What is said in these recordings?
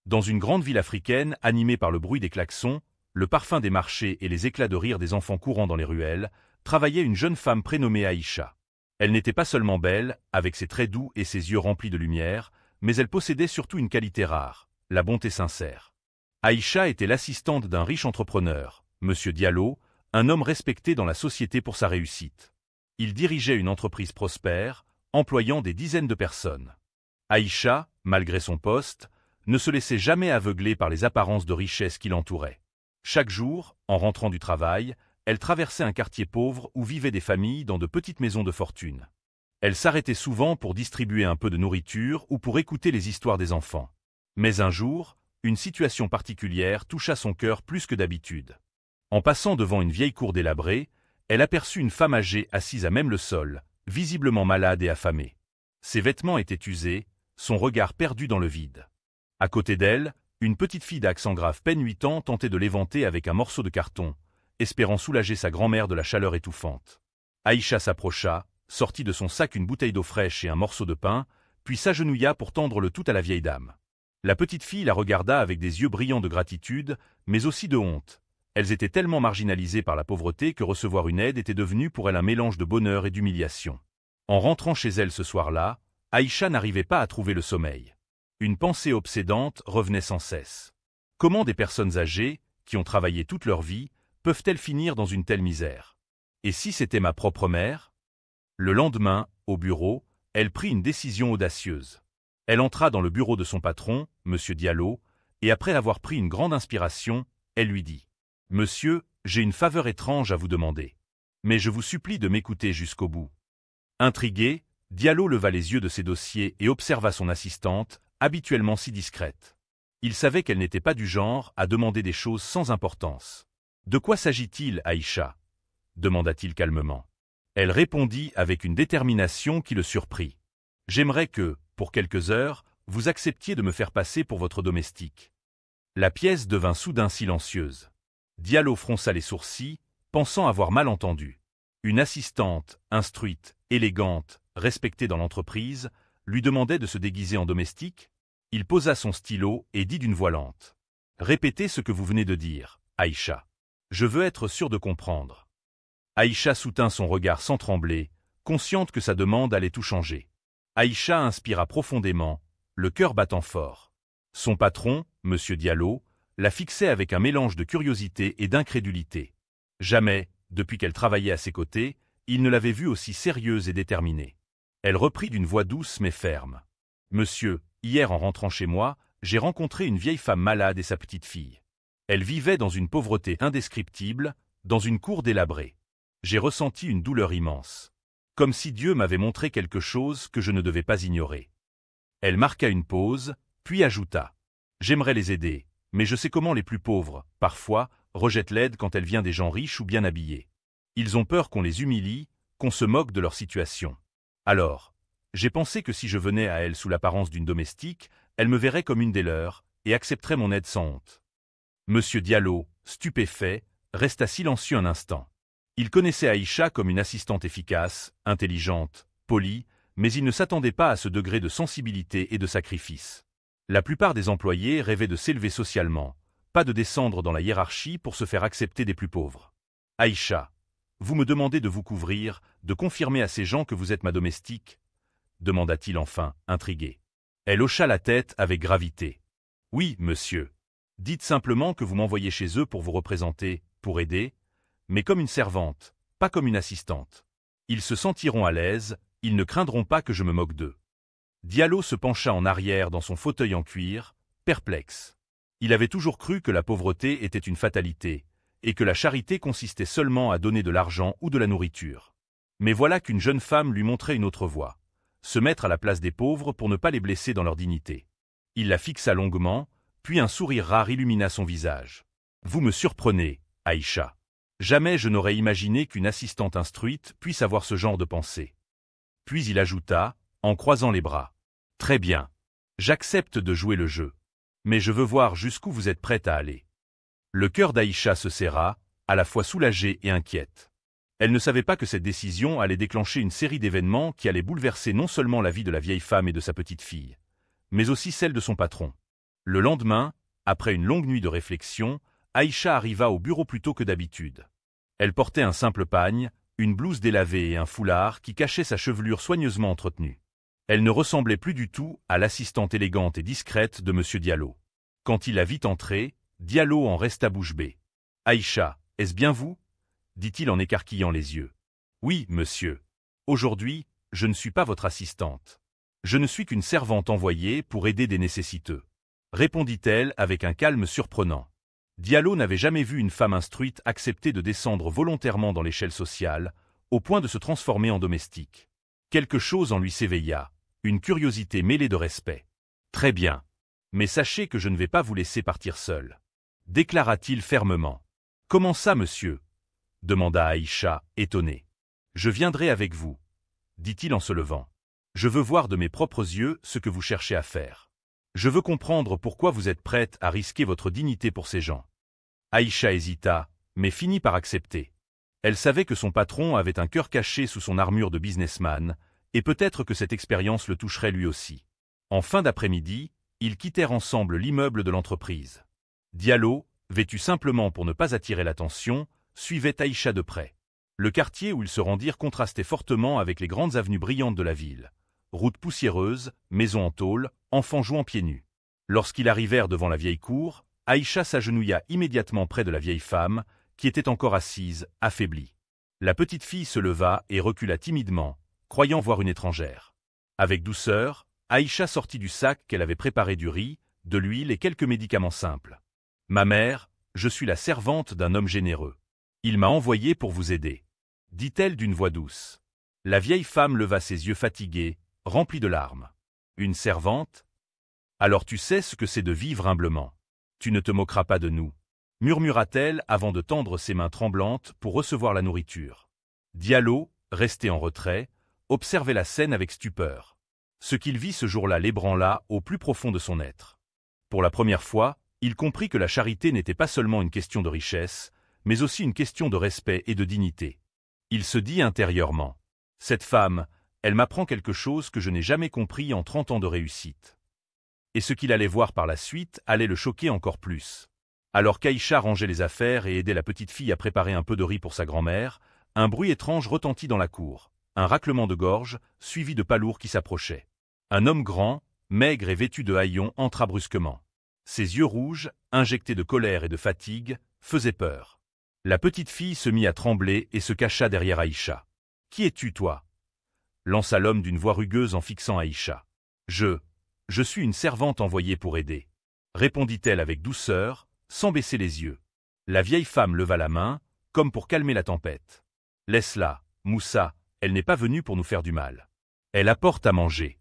Dans une grande ville africaine, animée par le bruit des klaxons, le parfum des marchés et les éclats de rire des enfants courant dans les ruelles, travaillait une jeune femme prénommée Aïcha. Elle n'était pas seulement belle, avec ses traits doux et ses yeux remplis de lumière, mais elle possédait surtout une qualité rare, la bonté sincère. Aïcha était l'assistante d'un riche entrepreneur, Monsieur Diallo, un homme respecté dans la société pour sa réussite. Il dirigeait une entreprise prospère, employant des dizaines de personnes. Aïcha, malgré son poste, ne se laissait jamais aveugler par les apparences de richesse qui l'entouraient. Chaque jour, en rentrant du travail, elle traversait un quartier pauvre où vivaient des familles dans de petites maisons de fortune. Elle s'arrêtait souvent pour distribuer un peu de nourriture ou pour écouter les histoires des enfants. Mais un jour, une situation particulière toucha son cœur plus que d'habitude. En passant devant une vieille cour délabrée, elle aperçut une femme âgée assise à même le sol, visiblement malade et affamée. Ses vêtements étaient usés, son regard perdu dans le vide. À côté d'elle, une petite fille d'accent grave peine 8 ans tentait de l'éventer avec un morceau de carton, espérant soulager sa grand-mère de la chaleur étouffante. Aïcha s'approcha, sortit de son sac une bouteille d'eau fraîche et un morceau de pain, puis s'agenouilla pour tendre le tout à la vieille dame. La petite fille la regarda avec des yeux brillants de gratitude, mais aussi de honte. Elles étaient tellement marginalisées par la pauvreté que recevoir une aide était devenu pour elle un mélange de bonheur et d'humiliation. En rentrant chez elle ce soir-là, Aïcha n'arrivait pas à trouver le sommeil. Une pensée obsédante revenait sans cesse. Comment des personnes âgées, qui ont travaillé toute leur vie, peuvent-elles finir dans une telle misère? Et si c'était ma propre mère? Le lendemain, au bureau, elle prit une décision audacieuse. Elle entra dans le bureau de son patron, Monsieur Diallo, et après avoir pris une grande inspiration, elle lui dit « Monsieur, j'ai une faveur étrange à vous demander. Mais je vous supplie de m'écouter jusqu'au bout. » Intrigué, Diallo leva les yeux de ses dossiers et observa son assistante, habituellement si discrète. Il savait qu'elle n'était pas du genre à demander des choses sans importance. « De quoi s'agit-il, Aïcha » demanda-t-il calmement. Elle répondit avec une détermination qui le surprit. « J'aimerais que, pour quelques heures, vous acceptiez de me faire passer pour votre domestique. » La pièce devint soudain silencieuse. Diallo fronça les sourcils, pensant avoir mal entendu. Une assistante, instruite, élégante, respectée dans l'entreprise, lui demandait de se déguiser en domestique. Il posa son stylo et dit d'une voix lente. « Répétez ce que vous venez de dire, Aïcha. Je veux être sûr de comprendre. » Aïcha soutint son regard sans trembler, consciente que sa demande allait tout changer. Aïcha inspira profondément, le cœur battant fort. Son patron, Monsieur Diallo, la fixait avec un mélange de curiosité et d'incrédulité. Jamais, depuis qu'elle travaillait à ses côtés, il ne l'avait vue aussi sérieuse et déterminée. Elle reprit d'une voix douce mais ferme. « Monsieur, hier en rentrant chez moi, j'ai rencontré une vieille femme malade et sa petite fille. Elle vivait dans une pauvreté indescriptible, dans une cour délabrée. J'ai ressenti une douleur immense. Comme si Dieu m'avait montré quelque chose que je ne devais pas ignorer. » Elle marqua une pause, puis ajouta. « J'aimerais les aider, mais je sais comment les plus pauvres, parfois, rejettent l'aide quand elle vient des gens riches ou bien habillés. Ils ont peur qu'on les humilie, qu'on se moque de leur situation. Alors, j'ai pensé que si je venais à elle sous l'apparence d'une domestique, elle me verrait comme une des leurs, et accepterait mon aide sans honte. » Monsieur Diallo, stupéfait, resta silencieux un instant. Il connaissait Aïcha comme une assistante efficace, intelligente, polie, mais il ne s'attendait pas à ce degré de sensibilité et de sacrifice. La plupart des employés rêvaient de s'élever socialement, pas de descendre dans la hiérarchie pour se faire accepter des plus pauvres. « Aïcha, vous me demandez de vous couvrir, de confirmer à ces gens que vous êtes ma domestique ?» demanda-t-il enfin, intrigué. Elle hocha la tête avec gravité. « Oui, monsieur. Dites simplement que vous m'envoyez chez eux pour vous représenter, pour aider, mais comme une servante, pas comme une assistante. Ils se sentiront à l'aise, ils ne craindront pas que je me moque d'eux. » Diallo se pencha en arrière dans son fauteuil en cuir, perplexe. Il avait toujours cru que la pauvreté était une fatalité, et que la charité consistait seulement à donner de l'argent ou de la nourriture. Mais voilà qu'une jeune femme lui montrait une autre voie, se mettre à la place des pauvres pour ne pas les blesser dans leur dignité. Il la fixa longuement, puis un sourire rare illumina son visage. « Vous me surprenez, Aïcha. Jamais je n'aurais imaginé qu'une assistante instruite puisse avoir ce genre de pensée. » Puis il ajouta, en croisant les bras. « Très bien. J'accepte de jouer le jeu. Mais je veux voir jusqu'où vous êtes prête à aller. » Le cœur d'Aïcha se serra, à la fois soulagée et inquiète. Elle ne savait pas que cette décision allait déclencher une série d'événements qui allaient bouleverser non seulement la vie de la vieille femme et de sa petite fille, mais aussi celle de son patron. Le lendemain, après une longue nuit de réflexion, Aïcha arriva au bureau plus tôt que d'habitude. Elle portait un simple pagne, une blouse délavée et un foulard qui cachait sa chevelure soigneusement entretenue. Elle ne ressemblait plus du tout à l'assistante élégante et discrète de M. Diallo. Quand il la vit entrer, Diallo en resta bouche bée. « Aïcha, est-ce bien vous ?» dit-il en écarquillant les yeux. « Oui, monsieur. Aujourd'hui, je ne suis pas votre assistante. Je ne suis qu'une servante envoyée pour aider des nécessiteux. » répondit-elle avec un calme surprenant. Diallo n'avait jamais vu une femme instruite accepter de descendre volontairement dans l'échelle sociale, au point de se transformer en domestique. Quelque chose en lui s'éveilla, une curiosité mêlée de respect. « Très bien. Mais sachez que je ne vais pas vous laisser partir seul. » déclara-t-il fermement. « Comment ça, monsieur ?» demanda Aïcha, étonnée. « Je viendrai avec vous, » dit-il en se levant. « Je veux voir de mes propres yeux ce que vous cherchez à faire. Je veux comprendre pourquoi vous êtes prête à risquer votre dignité pour ces gens. » Aïcha hésita, mais finit par accepter. Elle savait que son patron avait un cœur caché sous son armure de businessman, et peut-être que cette expérience le toucherait lui aussi. En fin d'après-midi, ils quittèrent ensemble l'immeuble de l'entreprise. Diallo, vêtu simplement pour ne pas attirer l'attention, suivait Aïcha de près. Le quartier où ils se rendirent contrastait fortement avec les grandes avenues brillantes de la ville. Routes poussiéreuses, maisons en tôle, enfants jouant pieds nus. Lorsqu'ils arrivèrent devant la vieille cour, Aïcha s'agenouilla immédiatement près de la vieille femme, qui était encore assise, affaiblie. La petite fille se leva et recula timidement, croyant voir une étrangère. Avec douceur, Aïcha sortit du sac qu'elle avait préparé du riz, de l'huile et quelques médicaments simples. « Ma mère, je suis la servante d'un homme généreux. Il m'a envoyé pour vous aider, » dit-elle d'une voix douce. La vieille femme leva ses yeux fatigués, remplis de larmes. « Une servante ? Alors tu sais ce que c'est de vivre humblement. Tu ne te moqueras pas de nous, » murmura-t-elle avant de tendre ses mains tremblantes pour recevoir la nourriture. Diallo, resté en retrait, observait la scène avec stupeur. Ce qu'il vit ce jour-là l'ébranla au plus profond de son être. Pour la première fois, il comprit que la charité n'était pas seulement une question de richesse, mais aussi une question de respect et de dignité. Il se dit intérieurement : « Cette femme, elle m'apprend quelque chose que je n'ai jamais compris en 30 ans de réussite. » Et ce qu'il allait voir par la suite allait le choquer encore plus. Alors qu'Aïcha rangeait les affaires et aidait la petite fille à préparer un peu de riz pour sa grand-mère, un bruit étrange retentit dans la cour, un raclement de gorge, suivi de pas lourds qui s'approchaient. Un homme grand, maigre et vêtu de haillons entra brusquement. Ses yeux rouges, injectés de colère et de fatigue, faisaient peur. La petite fille se mit à trembler et se cacha derrière Aïcha. « Qui es-tu, toi » lança l'homme d'une voix rugueuse en fixant Aïcha. « Je suis une servante envoyée pour aider, » répondit-elle avec douceur, sans baisser les yeux. La vieille femme leva la main, comme pour calmer la tempête. « Laisse-la, Moussa, elle n'est pas venue pour nous faire du mal. Elle apporte à manger. »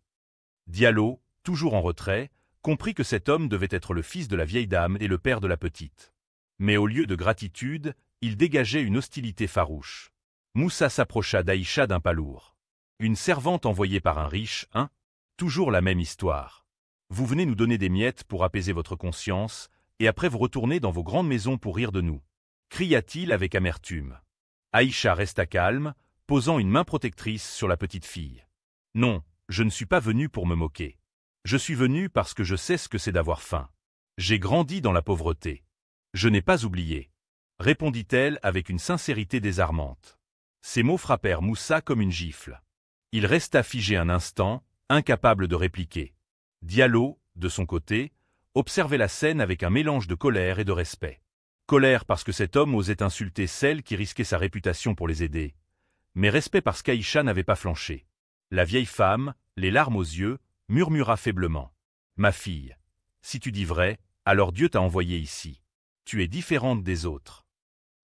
Diallo, toujours en retrait, comprit que cet homme devait être le fils de la vieille dame et le père de la petite. Mais au lieu de gratitude, il dégageait une hostilité farouche. Moussa s'approcha d'Aïcha d'un pas lourd. « Une servante envoyée par un riche, hein ? Toujours la même histoire. Vous venez nous donner des miettes pour apaiser votre conscience, et après vous retournez dans vos grandes maisons pour rire de nous. » cria-t-il avec amertume. Aïcha resta calme, posant une main protectrice sur la petite fille. « Non, je ne suis pas venu pour me moquer. Je suis venu parce que je sais ce que c'est d'avoir faim. J'ai grandi dans la pauvreté. Je n'ai pas oublié, » répondit-elle avec une sincérité désarmante. Ces mots frappèrent Moussa comme une gifle. Il resta figé un instant, incapable de répliquer. Diallo, de son côté, observait la scène avec un mélange de colère et de respect. Colère parce que cet homme osait insulter celle qui risquait sa réputation pour les aider, mais respect parce qu'Aïcha n'avait pas flanché. La vieille femme, les larmes aux yeux, murmura faiblement. « Ma fille, si tu dis vrai, alors Dieu t'a envoyée ici. Tu es différente des autres. »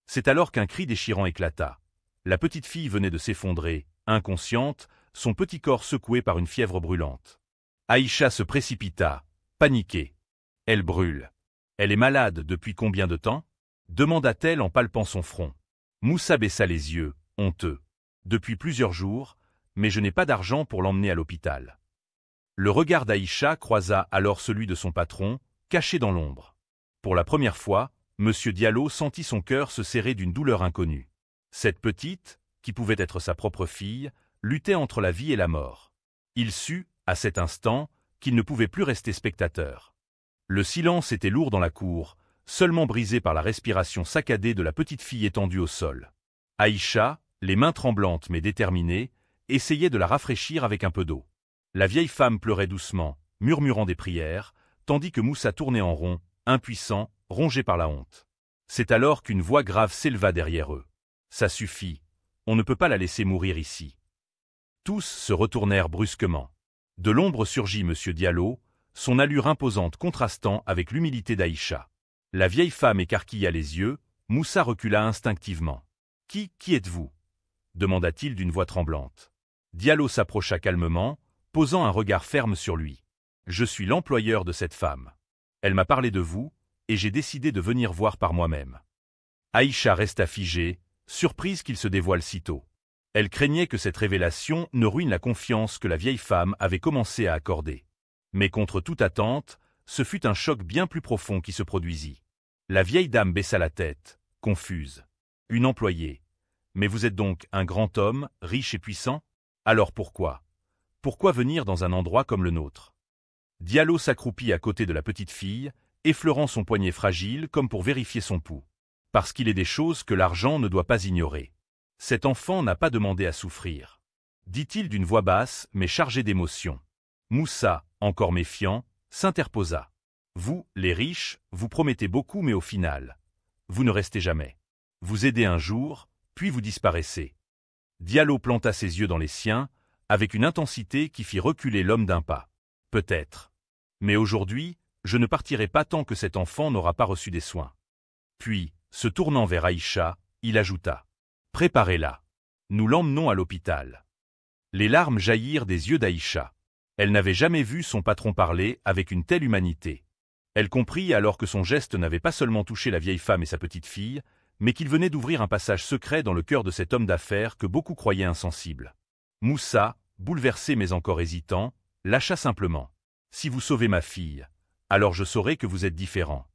C'est alors qu'un cri déchirant éclata. La petite fille venait de s'effondrer, inconsciente, son petit corps secoué par une fièvre brûlante. Aïcha se précipita, paniquée. « Elle brûle. Elle est malade depuis combien de temps ?» demanda-t-elle en palpant son front. Moussa baissa les yeux, honteux. « Depuis plusieurs jours, mais je n'ai pas d'argent pour l'emmener à l'hôpital. » Le regard d'Aïcha croisa alors celui de son patron, caché dans l'ombre. Pour la première fois, M. Diallo sentit son cœur se serrer d'une douleur inconnue. Cette petite, qui pouvait être sa propre fille, luttait entre la vie et la mort. Il sut, à cet instant, qu'il ne pouvait plus rester spectateur. Le silence était lourd dans la cour, seulement brisé par la respiration saccadée de la petite fille étendue au sol. Aïcha, les mains tremblantes mais déterminées, essayait de la rafraîchir avec un peu d'eau. La vieille femme pleurait doucement, murmurant des prières, tandis que Moussa tournait en rond, impuissant, rongé par la honte. C'est alors qu'une voix grave s'éleva derrière eux. « Ça suffit, on ne peut pas la laisser mourir ici. » Tous se retournèrent brusquement. De l'ombre surgit M. Diallo, son allure imposante contrastant avec l'humilité d'Aïcha. La vieille femme écarquilla les yeux, Moussa recula instinctivement. « Qui êtes-vous » demanda-t-il d'une voix tremblante. Diallo s'approcha calmement, posant un regard ferme sur lui. « Je suis l'employeur de cette femme. Elle m'a parlé de vous, et j'ai décidé de venir voir par moi-même. » Aïcha resta figée, surprise qu'il se dévoile si tôt. Elle craignait que cette révélation ne ruine la confiance que la vieille femme avait commencé à accorder. Mais contre toute attente, ce fut un choc bien plus profond qui se produisit. La vieille dame baissa la tête, confuse. « Une employée. Mais vous êtes donc un grand homme, riche et puissant? Alors pourquoi? Pourquoi venir dans un endroit comme le nôtre ?» Diallo s'accroupit à côté de la petite fille, effleurant son poignet fragile comme pour vérifier son pouls. Parce qu'il est des choses que l'argent ne doit pas ignorer. Cet enfant n'a pas demandé à souffrir, dit-il d'une voix basse mais chargée d'émotion. Moussa, encore méfiant, s'interposa. Vous, les riches, vous promettez beaucoup mais au final, vous ne restez jamais. Vous aidez un jour, puis vous disparaissez. Diallo planta ses yeux dans les siens, avec une intensité qui fit reculer l'homme d'un pas. Peut-être. Mais aujourd'hui, je ne partirai pas tant que cet enfant n'aura pas reçu des soins. Puis, se tournant vers Aïcha, il ajouta. Préparez-la. Nous l'emmenons à l'hôpital. Les larmes jaillirent des yeux d'Aïcha. Elle n'avait jamais vu son patron parler avec une telle humanité. Elle comprit alors que son geste n'avait pas seulement touché la vieille femme et sa petite fille, mais qu'il venait d'ouvrir un passage secret dans le cœur de cet homme d'affaires que beaucoup croyaient insensible. Moussa, bouleversé mais encore hésitant, lâcha simplement. « Si vous sauvez ma fille, alors je saurai que vous êtes différent. »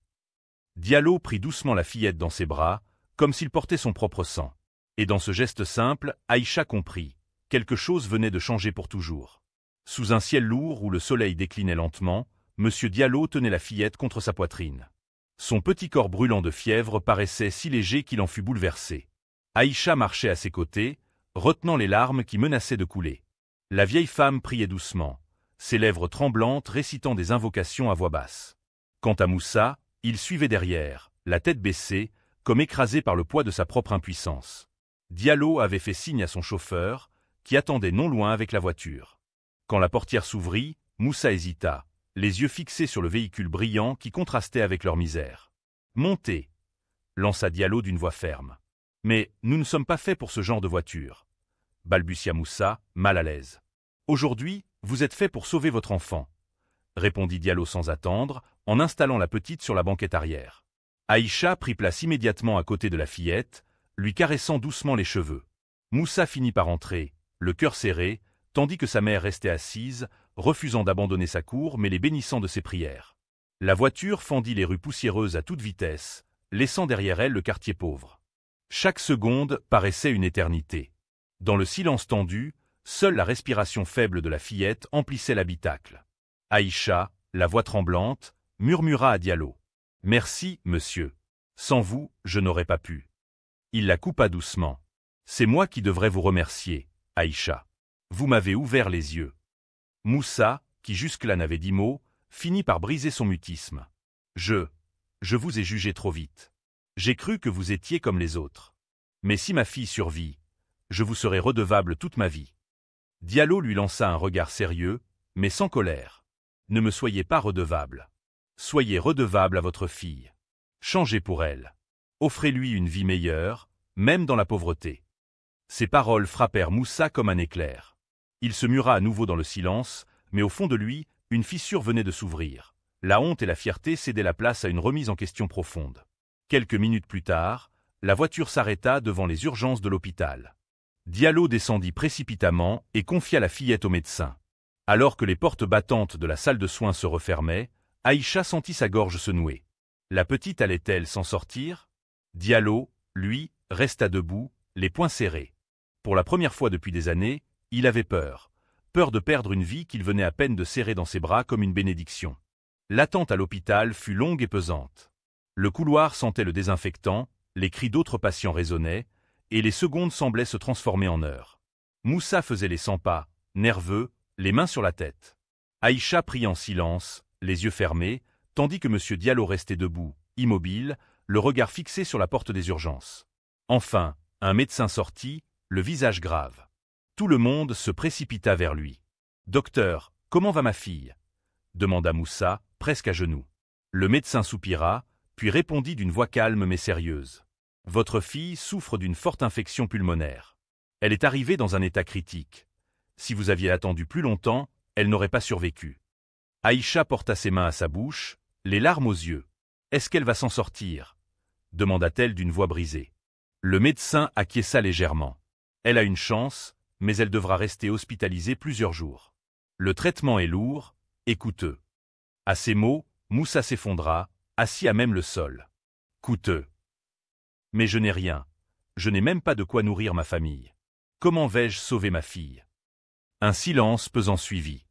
Diallo prit doucement la fillette dans ses bras, comme s'il portait son propre sang. Et dans ce geste simple, Aïcha comprit. Quelque chose venait de changer pour toujours. Sous un ciel lourd où le soleil déclinait lentement, M. Diallo tenait la fillette contre sa poitrine. Son petit corps brûlant de fièvre paraissait si léger qu'il en fut bouleversé. Aïcha marchait à ses côtés, retenant les larmes qui menaçaient de couler. La vieille femme priait doucement, ses lèvres tremblantes récitant des invocations à voix basse. Quant à Moussa, il suivait derrière, la tête baissée, comme écrasé par le poids de sa propre impuissance. Diallo avait fait signe à son chauffeur, qui attendait non loin avec la voiture. Quand la portière s'ouvrit, Moussa hésita, les yeux fixés sur le véhicule brillant qui contrastait avec leur misère. « Montez !» lança Diallo d'une voix ferme. « Mais nous ne sommes pas faits pour ce genre de voiture !» balbutia Moussa, mal à l'aise. « Aujourd'hui, vous êtes fait pour sauver votre enfant !» répondit Diallo sans attendre, en installant la petite sur la banquette arrière. Aïcha prit place immédiatement à côté de la fillette, lui caressant doucement les cheveux. Moussa finit par entrer, le cœur serré, tandis que sa mère restait assise, refusant d'abandonner sa cour mais les bénissant de ses prières. La voiture fendit les rues poussiéreuses à toute vitesse, laissant derrière elle le quartier pauvre. Chaque seconde paraissait une éternité. Dans le silence tendu, seule la respiration faible de la fillette emplissait l'habitacle. Aïcha, la voix tremblante, murmura à Diallo. « Merci, monsieur. Sans vous, je n'aurais pas pu. » Il la coupa doucement. « C'est moi qui devrais vous remercier, Aïcha. Vous m'avez ouvert les yeux. » Moussa, qui jusque-là n'avait dit mot, finit par briser son mutisme. « Je vous ai jugé trop vite. J'ai cru que vous étiez comme les autres. Mais si ma fille survit, je vous serai redevable toute ma vie. » Diallo lui lança un regard sérieux, mais sans colère. « Ne me soyez pas redevable. Soyez redevable à votre fille. Changez pour elle. Offrez-lui une vie meilleure, même dans la pauvreté. » Ces paroles frappèrent Moussa comme un éclair. Il se mura à nouveau dans le silence, mais au fond de lui, une fissure venait de s'ouvrir. La honte et la fierté cédaient la place à une remise en question profonde. Quelques minutes plus tard, la voiture s'arrêta devant les urgences de l'hôpital. Diallo descendit précipitamment et confia la fillette au médecin. Alors que les portes battantes de la salle de soins se refermaient, Aïcha sentit sa gorge se nouer. La petite allait-elle s'en sortir? Diallo, lui, resta debout, les poings serrés. Pour la première fois depuis des années, il avait peur. Peur de perdre une vie qu'il venait à peine de serrer dans ses bras comme une bénédiction. L'attente à l'hôpital fut longue et pesante. Le couloir sentait le désinfectant, les cris d'autres patients résonnaient, et les secondes semblaient se transformer en heures. Moussa faisait les 100 pas, nerveux, les mains sur la tête. Aïcha priait en silence, les yeux fermés, tandis que M. Diallo restait debout, immobile, le regard fixé sur la porte des urgences. Enfin, un médecin sortit, le visage grave. Tout le monde se précipita vers lui. « Docteur, comment va ma fille ?» demanda Moussa, presque à genoux. Le médecin soupira, puis répondit d'une voix calme mais sérieuse. « Votre fille souffre d'une forte infection pulmonaire. Elle est arrivée dans un état critique. Si vous aviez attendu plus longtemps, elle n'aurait pas survécu. » Aïcha porta ses mains à sa bouche, les larmes aux yeux. « Est-ce qu'elle va s'en sortir ?» demanda-t-elle d'une voix brisée. Le médecin acquiesça légèrement. « Elle a une chance, mais elle devra rester hospitalisée plusieurs jours. Le traitement est lourd et coûteux. » À ces mots, Moussa s'effondra, assis à même le sol. « Coûteux. Mais je n'ai rien. Je n'ai même pas de quoi nourrir ma famille. Comment vais-je sauver ma fille ?» Un silence pesant suivit.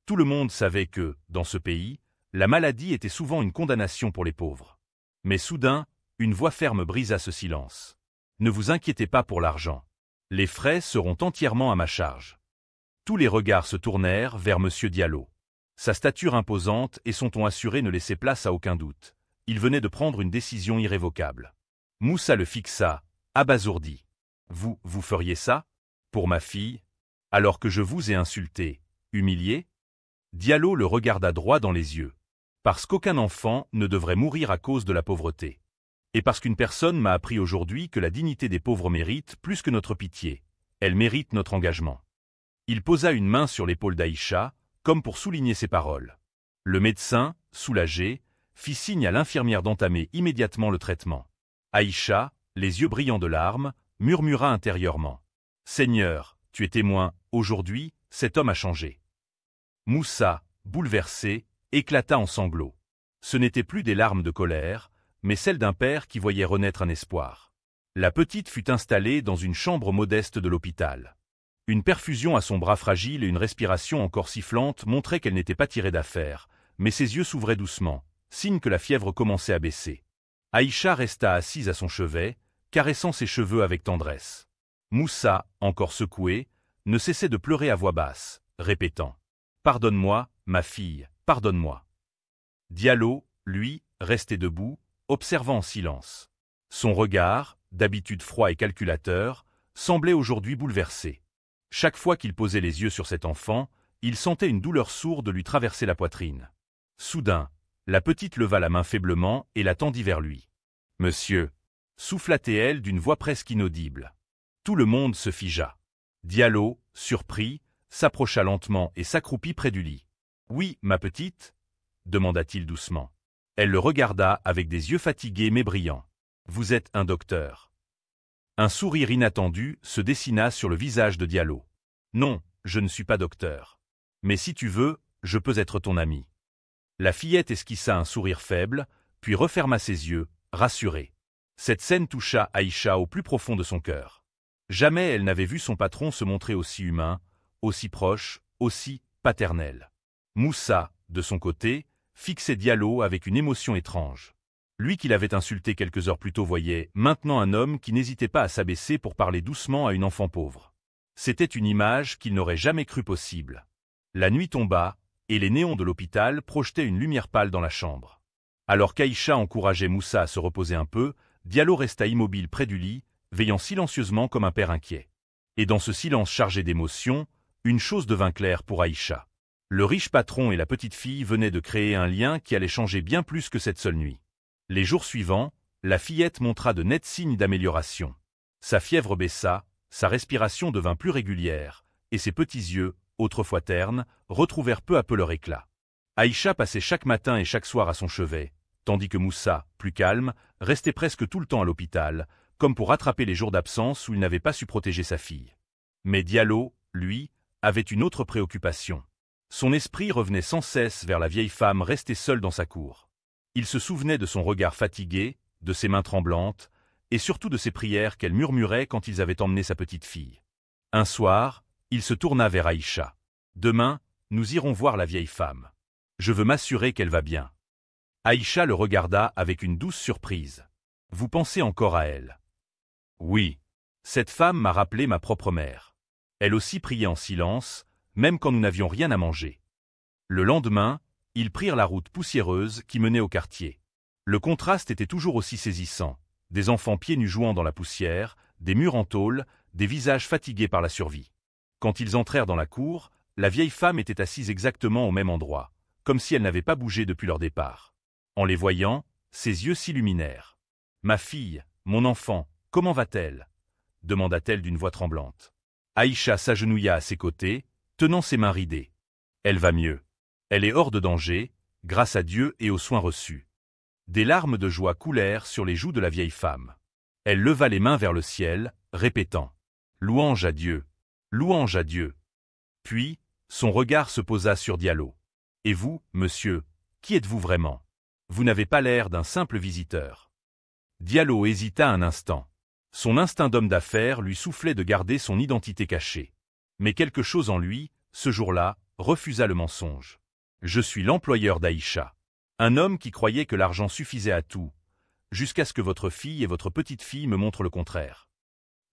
Tout le monde savait que, dans ce pays, la maladie était souvent une condamnation pour les pauvres. Mais soudain, une voix ferme brisa ce silence. « Ne vous inquiétez pas pour l'argent. Les frais seront entièrement à ma charge. » Tous les regards se tournèrent vers M. Diallo. Sa stature imposante et son ton assuré ne laissaient place à aucun doute. Il venait de prendre une décision irrévocable. Moussa le fixa, abasourdi. « Vous feriez ça? Pour ma fille? Alors que je vous ai insulté, humilié ?» Diallo le regarda droit dans les yeux. « Parce qu'aucun enfant ne devrait mourir à cause de la pauvreté. Et parce qu'une personne m'a appris aujourd'hui que la dignité des pauvres mérite plus que notre pitié. Elle mérite notre engagement. » Il posa une main sur l'épaule d'Aïcha, comme pour souligner ses paroles. Le médecin, soulagé, fit signe à l'infirmière d'entamer immédiatement le traitement. Aïcha, les yeux brillants de larmes, murmura intérieurement. « Seigneur, tu es témoin, aujourd'hui, cet homme a changé. » Moussa, bouleversé, éclata en sanglots. Ce n'étaient plus des larmes de colère, mais celles d'un père qui voyait renaître un espoir. La petite fut installée dans une chambre modeste de l'hôpital. Une perfusion à son bras fragile et une respiration encore sifflante montraient qu'elle n'était pas tirée d'affaire, mais ses yeux s'ouvraient doucement, signe que la fièvre commençait à baisser. Aïcha resta assise à son chevet, caressant ses cheveux avec tendresse. Moussa, encore secoué, ne cessait de pleurer à voix basse, répétant « Pardonne-moi, ma fille, pardonne-moi. » Diallo, lui, restait debout, observant en silence. Son regard, d'habitude froid et calculateur, semblait aujourd'hui bouleversé. Chaque fois qu'il posait les yeux sur cet enfant, il sentait une douleur sourde lui traverser la poitrine. Soudain, la petite leva la main faiblement et la tendit vers lui. « Monsieur » souffla-t-elle d'une voix presque inaudible. Tout le monde se figea. Diallo, surpris, s'approcha lentement et s'accroupit près du lit. « Oui, ma petite ?» demanda-t-il doucement. Elle le regarda avec des yeux fatigués mais brillants. « Vous êtes un docteur. » Un sourire inattendu se dessina sur le visage de Diallo. « Non, je ne suis pas docteur. Mais si tu veux, je peux être ton ami. » La fillette esquissa un sourire faible, puis referma ses yeux, rassurée. Cette scène toucha Aïcha au plus profond de son cœur. Jamais elle n'avait vu son patron se montrer aussi humain, aussi proche, aussi paternel. Moussa, de son côté, fixait Diallo avec une émotion étrange. Lui qui l'avait insulté quelques heures plus tôt voyait maintenant un homme qui n'hésitait pas à s'abaisser pour parler doucement à une enfant pauvre. C'était une image qu'il n'aurait jamais cru possible. La nuit tomba, et les néons de l'hôpital projetaient une lumière pâle dans la chambre. Alors qu'Aïcha encourageait Moussa à se reposer un peu, Diallo resta immobile près du lit, veillant silencieusement comme un père inquiet. Et dans ce silence chargé d'émotions, une chose devint claire pour Aïcha. Le riche patron et la petite fille venaient de créer un lien qui allait changer bien plus que cette seule nuit. Les jours suivants, la fillette montra de nets signes d'amélioration. Sa fièvre baissa, sa respiration devint plus régulière, et ses petits yeux, autrefois ternes, retrouvèrent peu à peu leur éclat. Aïcha passait chaque matin et chaque soir à son chevet, tandis que Moussa, plus calme, restait presque tout le temps à l'hôpital, comme pour rattraper les jours d'absence où il n'avait pas su protéger sa fille. Mais Diallo, lui, avait une autre préoccupation. Son esprit revenait sans cesse vers la vieille femme restée seule dans sa cour. Il se souvenait de son regard fatigué, de ses mains tremblantes, et surtout de ses prières qu'elle murmurait quand ils avaient emmené sa petite fille. Un soir, il se tourna vers Aïcha. « Demain, nous irons voir la vieille femme. Je veux m'assurer qu'elle va bien. Aïcha le regarda avec une douce surprise. Vous pensez encore à elle? Oui. Cette femme m'a rappelé ma propre mère. Elle aussi priait en silence, même quand nous n'avions rien à manger. Le lendemain, ils prirent la route poussiéreuse qui menait au quartier. Le contraste était toujours aussi saisissant. Des enfants pieds nus jouant dans la poussière, des murs en tôle, des visages fatigués par la survie. Quand ils entrèrent dans la cour, la vieille femme était assise exactement au même endroit, comme si elle n'avait pas bougé depuis leur départ. En les voyant, ses yeux s'illuminèrent. « Ma fille, mon enfant, comment va-t-elle » demanda-t-elle d'une voix tremblante. Aïcha s'agenouilla à ses côtés, tenant ses mains ridées. « Elle va mieux. Elle est hors de danger, grâce à Dieu et aux soins reçus. » Des larmes de joie coulèrent sur les joues de la vieille femme. Elle leva les mains vers le ciel, répétant « Louange à Dieu, louange à Dieu ». Puis, son regard se posa sur Diallo. « Et vous, monsieur, qui êtes-vous vraiment? Vous n'avez pas l'air d'un simple visiteur. » Diallo hésita un instant. Son instinct d'homme d'affaires lui soufflait de garder son identité cachée. Mais quelque chose en lui, ce jour-là, refusa le mensonge. « Je suis l'employeur d'Aïcha. Un homme qui croyait que l'argent suffisait à tout, jusqu'à ce que votre fille et votre petite-fille me montrent le contraire. »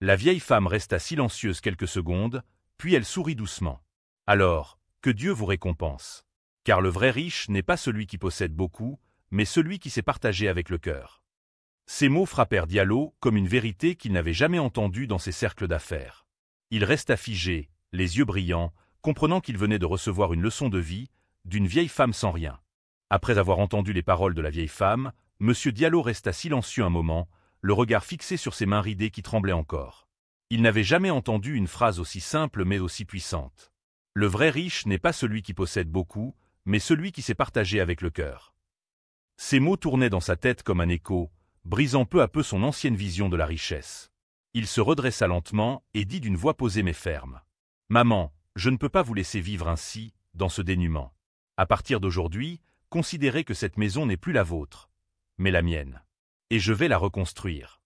La vieille femme resta silencieuse quelques secondes, puis elle sourit doucement. « Alors, que Dieu vous récompense. Car le vrai riche n'est pas celui qui possède beaucoup, mais celui qui sait partager avec le cœur. » Ces mots frappèrent Diallo comme une vérité qu'il n'avait jamais entendue dans ses cercles d'affaires. Il resta figé, les yeux brillants, comprenant qu'il venait de recevoir une leçon de vie d'une vieille femme sans rien. Après avoir entendu les paroles de la vieille femme, M. Diallo resta silencieux un moment, le regard fixé sur ses mains ridées qui tremblaient encore. Il n'avait jamais entendu une phrase aussi simple mais aussi puissante. Le vrai riche n'est pas celui qui possède beaucoup, mais celui qui sait partager avec le cœur. Ces mots tournaient dans sa tête comme un écho, brisant peu à peu son ancienne vision de la richesse. Il se redressa lentement et dit d'une voix posée mais ferme. « Maman, je ne peux pas vous laisser vivre ainsi, dans ce dénuement. À partir d'aujourd'hui, considérez que cette maison n'est plus la vôtre, mais la mienne. Et je vais la reconstruire. »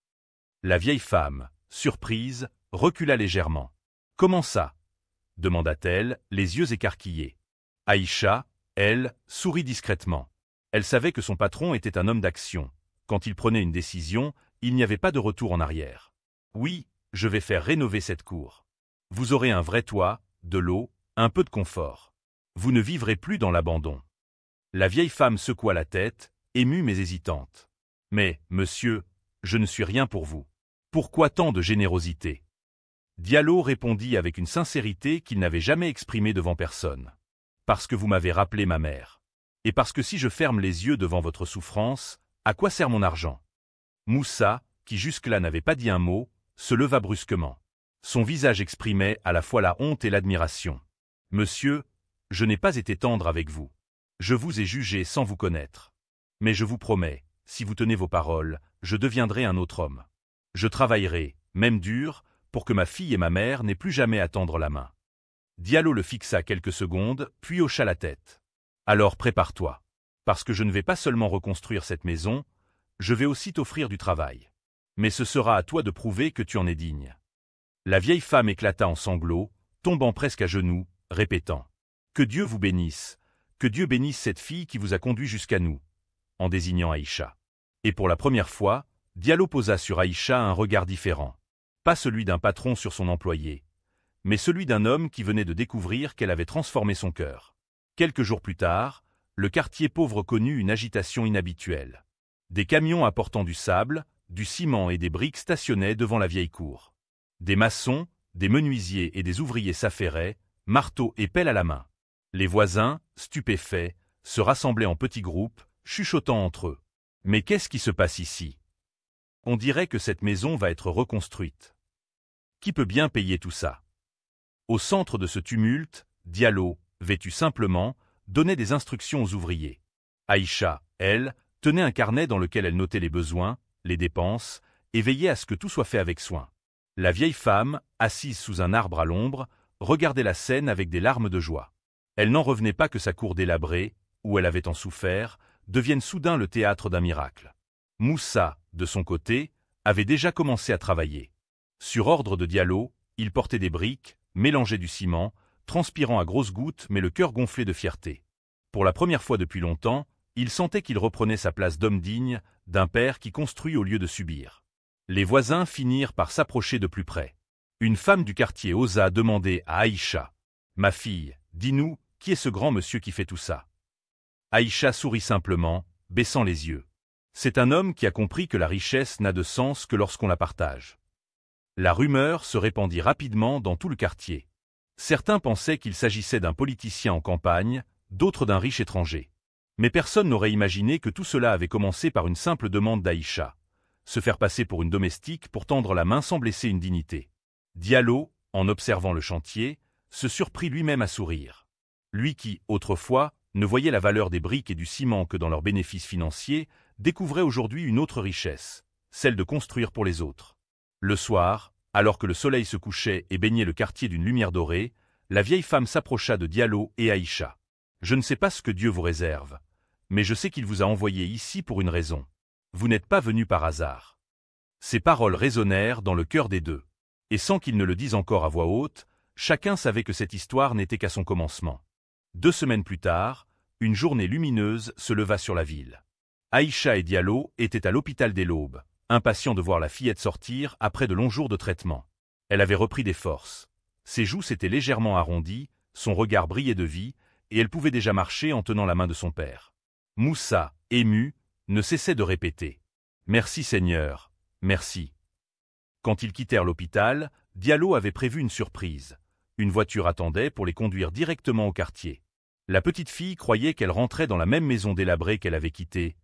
La vieille femme, surprise, recula légèrement. « Comment ça » demanda-t-elle, les yeux écarquillés. Aïcha, elle, sourit discrètement. Elle savait que son patron était un homme d'action. Quand il prenait une décision, il n'y avait pas de retour en arrière. « Oui, je vais faire rénover cette cour. Vous aurez un vrai toit, de l'eau, un peu de confort. Vous ne vivrez plus dans l'abandon. » La vieille femme secoua la tête, émue mais hésitante. « Mais, monsieur, je ne suis rien pour vous. Pourquoi tant de générosité ?» Diallo répondit avec une sincérité qu'il n'avait jamais exprimée devant personne. « Parce que vous m'avez rappelé ma mère. Et parce que si je ferme les yeux devant votre souffrance, à quoi sert mon argent ?» Moussa, qui jusque-là n'avait pas dit un mot, se leva brusquement. Son visage exprimait à la fois la honte et l'admiration. « Monsieur, je n'ai pas été tendre avec vous. Je vous ai jugé sans vous connaître. Mais je vous promets, si vous tenez vos paroles, je deviendrai un autre homme. Je travaillerai, même dur, pour que ma fille et ma mère n'aient plus jamais à tendre la main. » Diallo le fixa quelques secondes, puis hocha la tête. « Alors prépare-toi. Parce que je ne vais pas seulement reconstruire cette maison, je vais aussi t'offrir du travail. Mais ce sera à toi de prouver que tu en es digne. » La vieille femme éclata en sanglots, tombant presque à genoux, répétant « Que Dieu vous bénisse, que Dieu bénisse cette fille qui vous a conduit jusqu'à nous », en désignant Aïcha. Et pour la première fois, Diallo posa sur Aïcha un regard différent. Pas celui d'un patron sur son employé, mais celui d'un homme qui venait de découvrir qu'elle avait transformé son cœur. Quelques jours plus tard, le quartier pauvre connut une agitation inhabituelle. Des camions apportant du sable, du ciment et des briques stationnaient devant la vieille cour. Des maçons, des menuisiers et des ouvriers s'affairaient, marteaux et pelles à la main. Les voisins, stupéfaits, se rassemblaient en petits groupes, chuchotant entre eux. « Mais qu'est-ce qui se passe ici ? On dirait que cette maison va être reconstruite. Qui peut bien payer tout ça ?» Au centre de ce tumulte, Diallo, vêtu simplement, donnait des instructions aux ouvriers. Aïcha, elle, tenait un carnet dans lequel elle notait les besoins, les dépenses, et veillait à ce que tout soit fait avec soin. La vieille femme, assise sous un arbre à l'ombre, regardait la scène avec des larmes de joie. Elle n'en revenait pas que sa cour délabrée, où elle avait tant souffert, devienne soudain le théâtre d'un miracle. Moussa, de son côté, avait déjà commencé à travailler. Sur ordre de Diallo, il portait des briques, mélangeait du ciment, transpirant à grosses gouttes mais le cœur gonflé de fierté. Pour la première fois depuis longtemps, il sentait qu'il reprenait sa place d'homme digne, d'un père qui construit au lieu de subir. Les voisins finirent par s'approcher de plus près. Une femme du quartier osa demander à Aïcha. « Ma fille, dis-nous, qui est ce grand monsieur qui fait tout ça ?» Aïcha sourit simplement, baissant les yeux. C'est un homme qui a compris que la richesse n'a de sens que lorsqu'on la partage. La rumeur se répandit rapidement dans tout le quartier. Certains pensaient qu'il s'agissait d'un politicien en campagne, d'autres d'un riche étranger. Mais personne n'aurait imaginé que tout cela avait commencé par une simple demande d'Aïcha. Se faire passer pour une domestique pour tendre la main sans blesser une dignité. Diallo, en observant le chantier, se surprit lui-même à sourire. Lui qui, autrefois, ne voyait la valeur des briques et du ciment que dans leurs bénéfices financiers, découvrait aujourd'hui une autre richesse, celle de construire pour les autres. Le soir, alors que le soleil se couchait et baignait le quartier d'une lumière dorée, la vieille femme s'approcha de Diallo et Aïcha. « Je ne sais pas ce que Dieu vous réserve, mais je sais qu'il vous a envoyé ici pour une raison. Vous n'êtes pas venus par hasard. » Ces paroles résonnèrent dans le cœur des deux. Et sans qu'ils ne le disent encore à voix haute, chacun savait que cette histoire n'était qu'à son commencement. 2 semaines plus tard, une journée lumineuse se leva sur la ville. Aïcha et Diallo étaient à l'hôpital dès l'aube, impatients de voir la fillette sortir après de longs jours de traitement. Elle avait repris des forces. Ses joues s'étaient légèrement arrondies, son regard brillait de vie, et elle pouvait déjà marcher en tenant la main de son père. Moussa, ému, ne cessait de répéter « Merci Seigneur, merci ». Quand ils quittèrent l'hôpital, Diallo avait prévu une surprise. Une voiture attendait pour les conduire directement au quartier. La petite fille croyait qu'elle rentrait dans la même maison délabrée qu'elle avait quittée,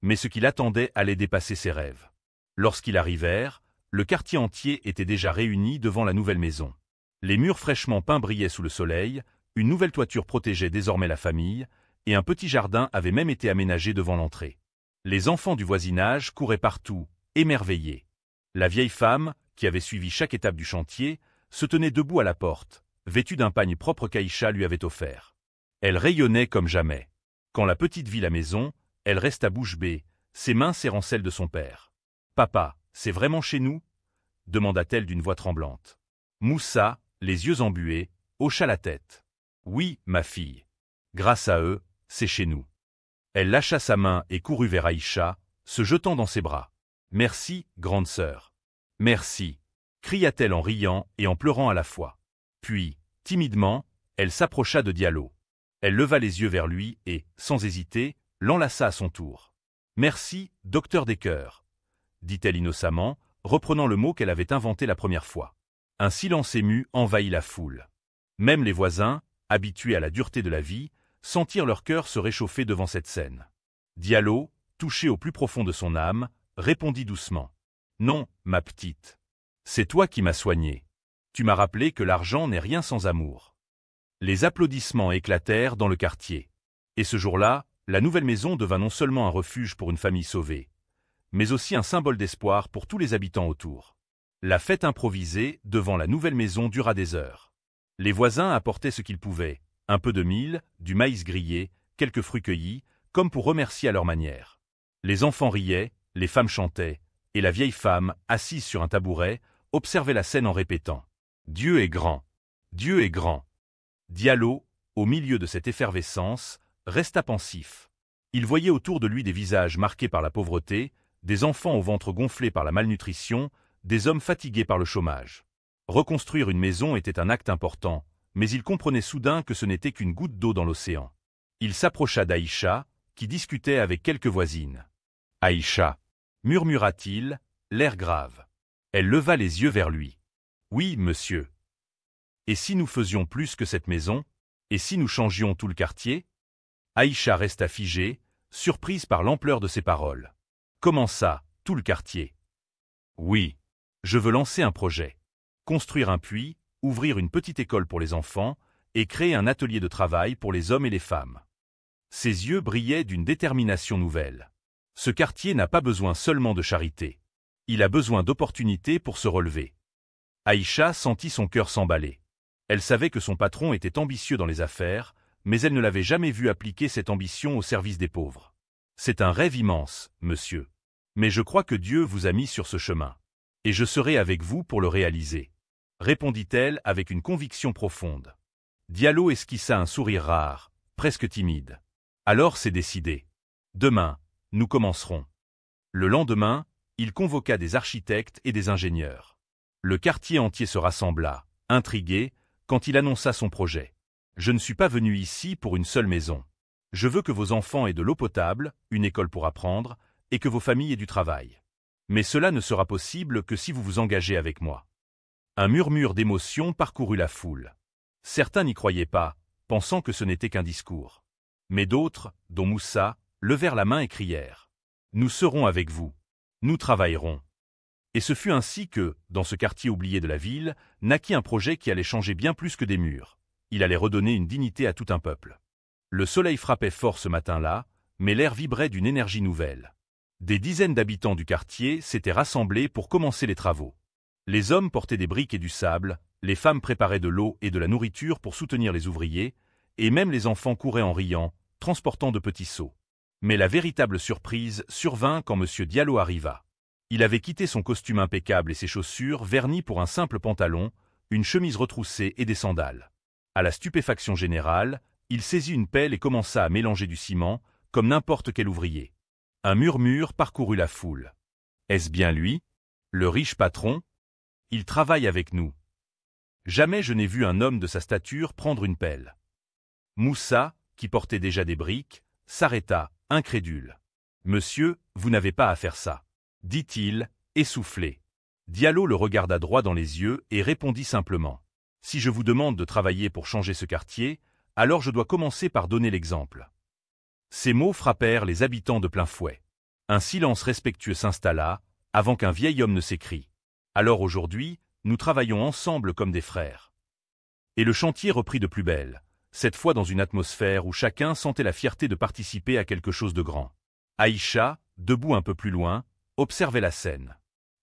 mais ce qui l'attendait allait dépasser ses rêves. Lorsqu'ils arrivèrent, le quartier entier était déjà réuni devant la nouvelle maison. Les murs fraîchement peints brillaient sous le soleil, une nouvelle toiture protégeait désormais la famille, et un petit jardin avait même été aménagé devant l'entrée. Les enfants du voisinage couraient partout, émerveillés. La vieille femme, qui avait suivi chaque étape du chantier, se tenait debout à la porte, vêtue d'un pagne propre qu'Aïcha lui avait offert. Elle rayonnait comme jamais. Quand la petite vit la maison, elle resta bouche bée, ses mains serrant celles de son père. « Papa, c'est vraiment chez nous ?» demanda-t-elle d'une voix tremblante. Moussa, les yeux embués, hocha la tête. « Oui, ma fille. Grâce à eux, c'est chez nous. » Elle lâcha sa main et courut vers Aïcha, se jetant dans ses bras. « Merci, grande sœur. Merci » cria-t-elle en riant et en pleurant à la fois. Puis, timidement, elle s'approcha de Diallo. Elle leva les yeux vers lui et, sans hésiter, l'enlaça à son tour. « Merci, docteur des cœurs » dit-elle innocemment, reprenant le mot qu'elle avait inventé la première fois. Un silence ému envahit la foule. Même les voisins, habitués à la dureté de la vie, sentirent leur cœur se réchauffer devant cette scène. Diallo, touché au plus profond de son âme, répondit doucement. « Non, ma petite. C'est toi qui m'as soigné. Tu m'as rappelé que l'argent n'est rien sans amour. » Les applaudissements éclatèrent dans le quartier. Et ce jour-là, la nouvelle maison devint non seulement un refuge pour une famille sauvée, mais aussi un symbole d'espoir pour tous les habitants autour. La fête improvisée devant la nouvelle maison dura des heures. Les voisins apportaient ce qu'ils pouvaient, un peu de mil, du maïs grillé, quelques fruits cueillis, comme pour remercier à leur manière. Les enfants riaient, les femmes chantaient, et la vieille femme, assise sur un tabouret, observait la scène en répétant « Dieu est grand, Dieu est grand ». Diallo, au milieu de cette effervescence, resta pensif. Il voyait autour de lui des visages marqués par la pauvreté, des enfants au ventre gonflé par la malnutrition, des hommes fatigués par le chômage. Reconstruire une maison était un acte important, mais il comprenait soudain que ce n'était qu'une goutte d'eau dans l'océan. Il s'approcha d'Aïcha, qui discutait avec quelques voisines. « Aïcha » murmura-t-il, l'air grave. Elle leva les yeux vers lui. « Oui, monsieur. » « Et si nous faisions plus que cette maison? Et si nous changions tout le quartier ?» Aïcha resta figée, surprise par l'ampleur de ses paroles. « Comment ça, tout le quartier ?»« Oui. Je veux lancer un projet. Construire un puits, ouvrir une petite école pour les enfants et créer un atelier de travail pour les hommes et les femmes. » Ses yeux brillaient d'une détermination nouvelle. Ce quartier n'a pas besoin seulement de charité. Il a besoin d'opportunités pour se relever. Aïcha sentit son cœur s'emballer. Elle savait que son patron était ambitieux dans les affaires, mais elle ne l'avait jamais vu appliquer cette ambition au service des pauvres. « C'est un rêve immense, monsieur. Mais je crois que Dieu vous a mis sur ce chemin. Et je serai avec vous pour le réaliser. » répondit-elle avec une conviction profonde. Diallo esquissa un sourire rare, presque timide. Alors c'est décidé. Demain, nous commencerons. Le lendemain, il convoqua des architectes et des ingénieurs. Le quartier entier se rassembla, intrigué, quand il annonça son projet. Je ne suis pas venu ici pour une seule maison. Je veux que vos enfants aient de l'eau potable, une école pour apprendre, et que vos familles aient du travail. Mais cela ne sera possible que si vous vous engagez avec moi. Un murmure d'émotion parcourut la foule. Certains n'y croyaient pas, pensant que ce n'était qu'un discours. Mais d'autres, dont Moussa, levèrent la main et crièrent « Nous serons avec vous. Nous travaillerons. » Et ce fut ainsi que, dans ce quartier oublié de la ville, naquit un projet qui allait changer bien plus que des murs. Il allait redonner une dignité à tout un peuple. Le soleil frappait fort ce matin-là, mais l'air vibrait d'une énergie nouvelle. Des dizaines d'habitants du quartier s'étaient rassemblés pour commencer les travaux. Les hommes portaient des briques et du sable, les femmes préparaient de l'eau et de la nourriture pour soutenir les ouvriers, et même les enfants couraient en riant, transportant de petits seaux. Mais la véritable surprise survint quand M. Diallo arriva. Il avait quitté son costume impeccable et ses chaussures vernies pour un simple pantalon, une chemise retroussée et des sandales. À la stupéfaction générale, il saisit une pelle et commença à mélanger du ciment, comme n'importe quel ouvrier. Un murmure parcourut la foule. Est-ce bien lui? Le riche patron? Il travaille avec nous. Jamais je n'ai vu un homme de sa stature prendre une pelle. Moussa, qui portait déjà des briques, s'arrêta, incrédule. « Monsieur, vous n'avez pas à faire ça, » dit-il, essoufflé. Diallo le regarda droit dans les yeux et répondit simplement. « Si je vous demande de travailler pour changer ce quartier, alors je dois commencer par donner l'exemple. » Ces mots frappèrent les habitants de plein fouet. Un silence respectueux s'installa, avant qu'un vieil homme ne s'écrie. « Alors aujourd'hui, nous travaillons ensemble comme des frères. » Et le chantier reprit de plus belle, cette fois dans une atmosphère où chacun sentait la fierté de participer à quelque chose de grand. Aïcha, debout un peu plus loin, observait la scène.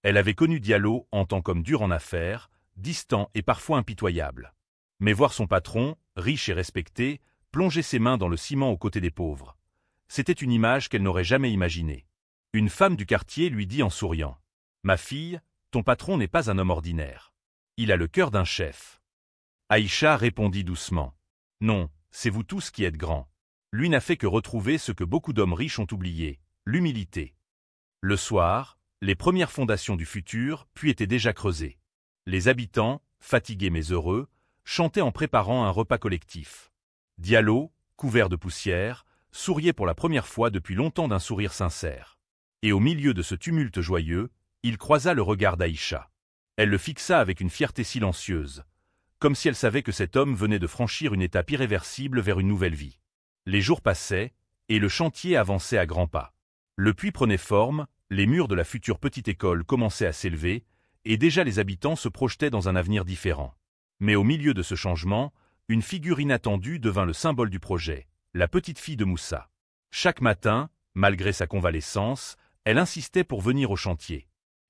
Elle avait connu Diallo en tant qu'homme dur en affaires, distant et parfois impitoyable. Mais voir son patron, riche et respecté, plonger ses mains dans le ciment aux côtés des pauvres, c'était une image qu'elle n'aurait jamais imaginée. Une femme du quartier lui dit en souriant « Ma fille, ton patron n'est pas un homme ordinaire. Il a le cœur d'un chef. » Aïcha répondit doucement « Non, c'est vous tous qui êtes grands. Lui n'a fait que retrouver ce que beaucoup d'hommes riches ont oublié, l'humilité. » Le soir, les premières fondations du futur puis étaient déjà creusées. Les habitants, fatigués mais heureux, chantaient en préparant un repas collectif. Diallo, couvert de poussière, souriait pour la première fois depuis longtemps d'un sourire sincère. Et au milieu de ce tumulte joyeux, il croisa le regard d'Aïcha. Elle le fixa avec une fierté silencieuse, comme si elle savait que cet homme venait de franchir une étape irréversible vers une nouvelle vie. Les jours passaient, et le chantier avançait à grands pas. Le puits prenait forme, les murs de la future petite école commençaient à s'élever, et déjà les habitants se projetaient dans un avenir différent. Mais au milieu de ce changement, une figure inattendue devint le symbole du projet, la petite fille de Moussa. Chaque matin, malgré sa convalescence, elle insistait pour venir au chantier.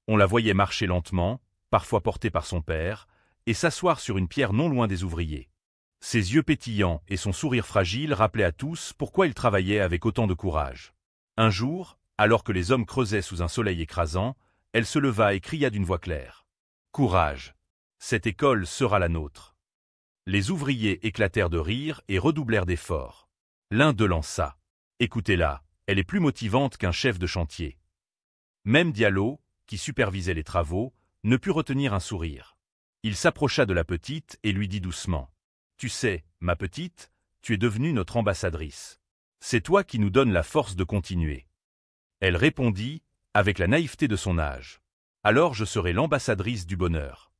On la voyait marcher lentement, parfois portée par son père, et s'asseoir sur une pierre non loin des ouvriers. Ses yeux pétillants et son sourire fragile rappelaient à tous pourquoi il travaillait avec autant de courage. Un jour, alors que les hommes creusaient sous un soleil écrasant, elle se leva et cria d'une voix claire. « Courage! Cette école sera la nôtre. » Les ouvriers éclatèrent de rire et redoublèrent d'efforts. L'un d'eux lança. « Écoutez-la, elle est plus motivante qu'un chef de chantier. » Même Diallo, qui supervisait les travaux, ne put retenir un sourire. Il s'approcha de la petite et lui dit doucement. « Tu sais, ma petite, tu es devenue notre ambassadrice. C'est toi qui nous donnes la force de continuer. » Elle répondit, avec la naïveté de son âge. « Alors je serai l'ambassadrice du bonheur. »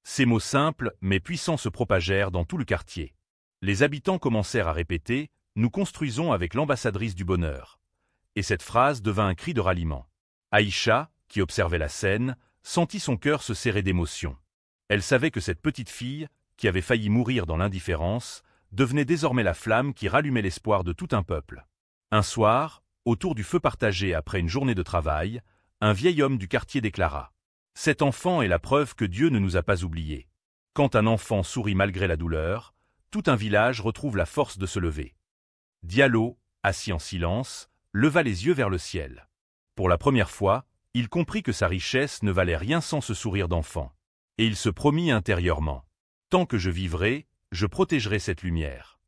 Ces mots simples mais puissants se propagèrent dans tout le quartier. Les habitants commencèrent à répéter « Nous construisons avec l'ambassadrice du bonheur ». Et cette phrase devint un cri de ralliement. Aïcha, qui observait la scène, sentit son cœur se serrer d'émotion. Elle savait que cette petite fille, qui avait failli mourir dans l'indifférence, devenait désormais la flamme qui rallumait l'espoir de tout un peuple. Un soir, autour du feu partagé après une journée de travail, un vieil homme du quartier déclara « Cet enfant est la preuve que Dieu ne nous a pas oubliés. Quand un enfant sourit malgré la douleur, tout un village retrouve la force de se lever. » Diallo, assis en silence, leva les yeux vers le ciel. Pour la première fois, il comprit que sa richesse ne valait rien sans ce sourire d'enfant. Et il se promit intérieurement. « Tant que je vivrai, je protégerai cette lumière. »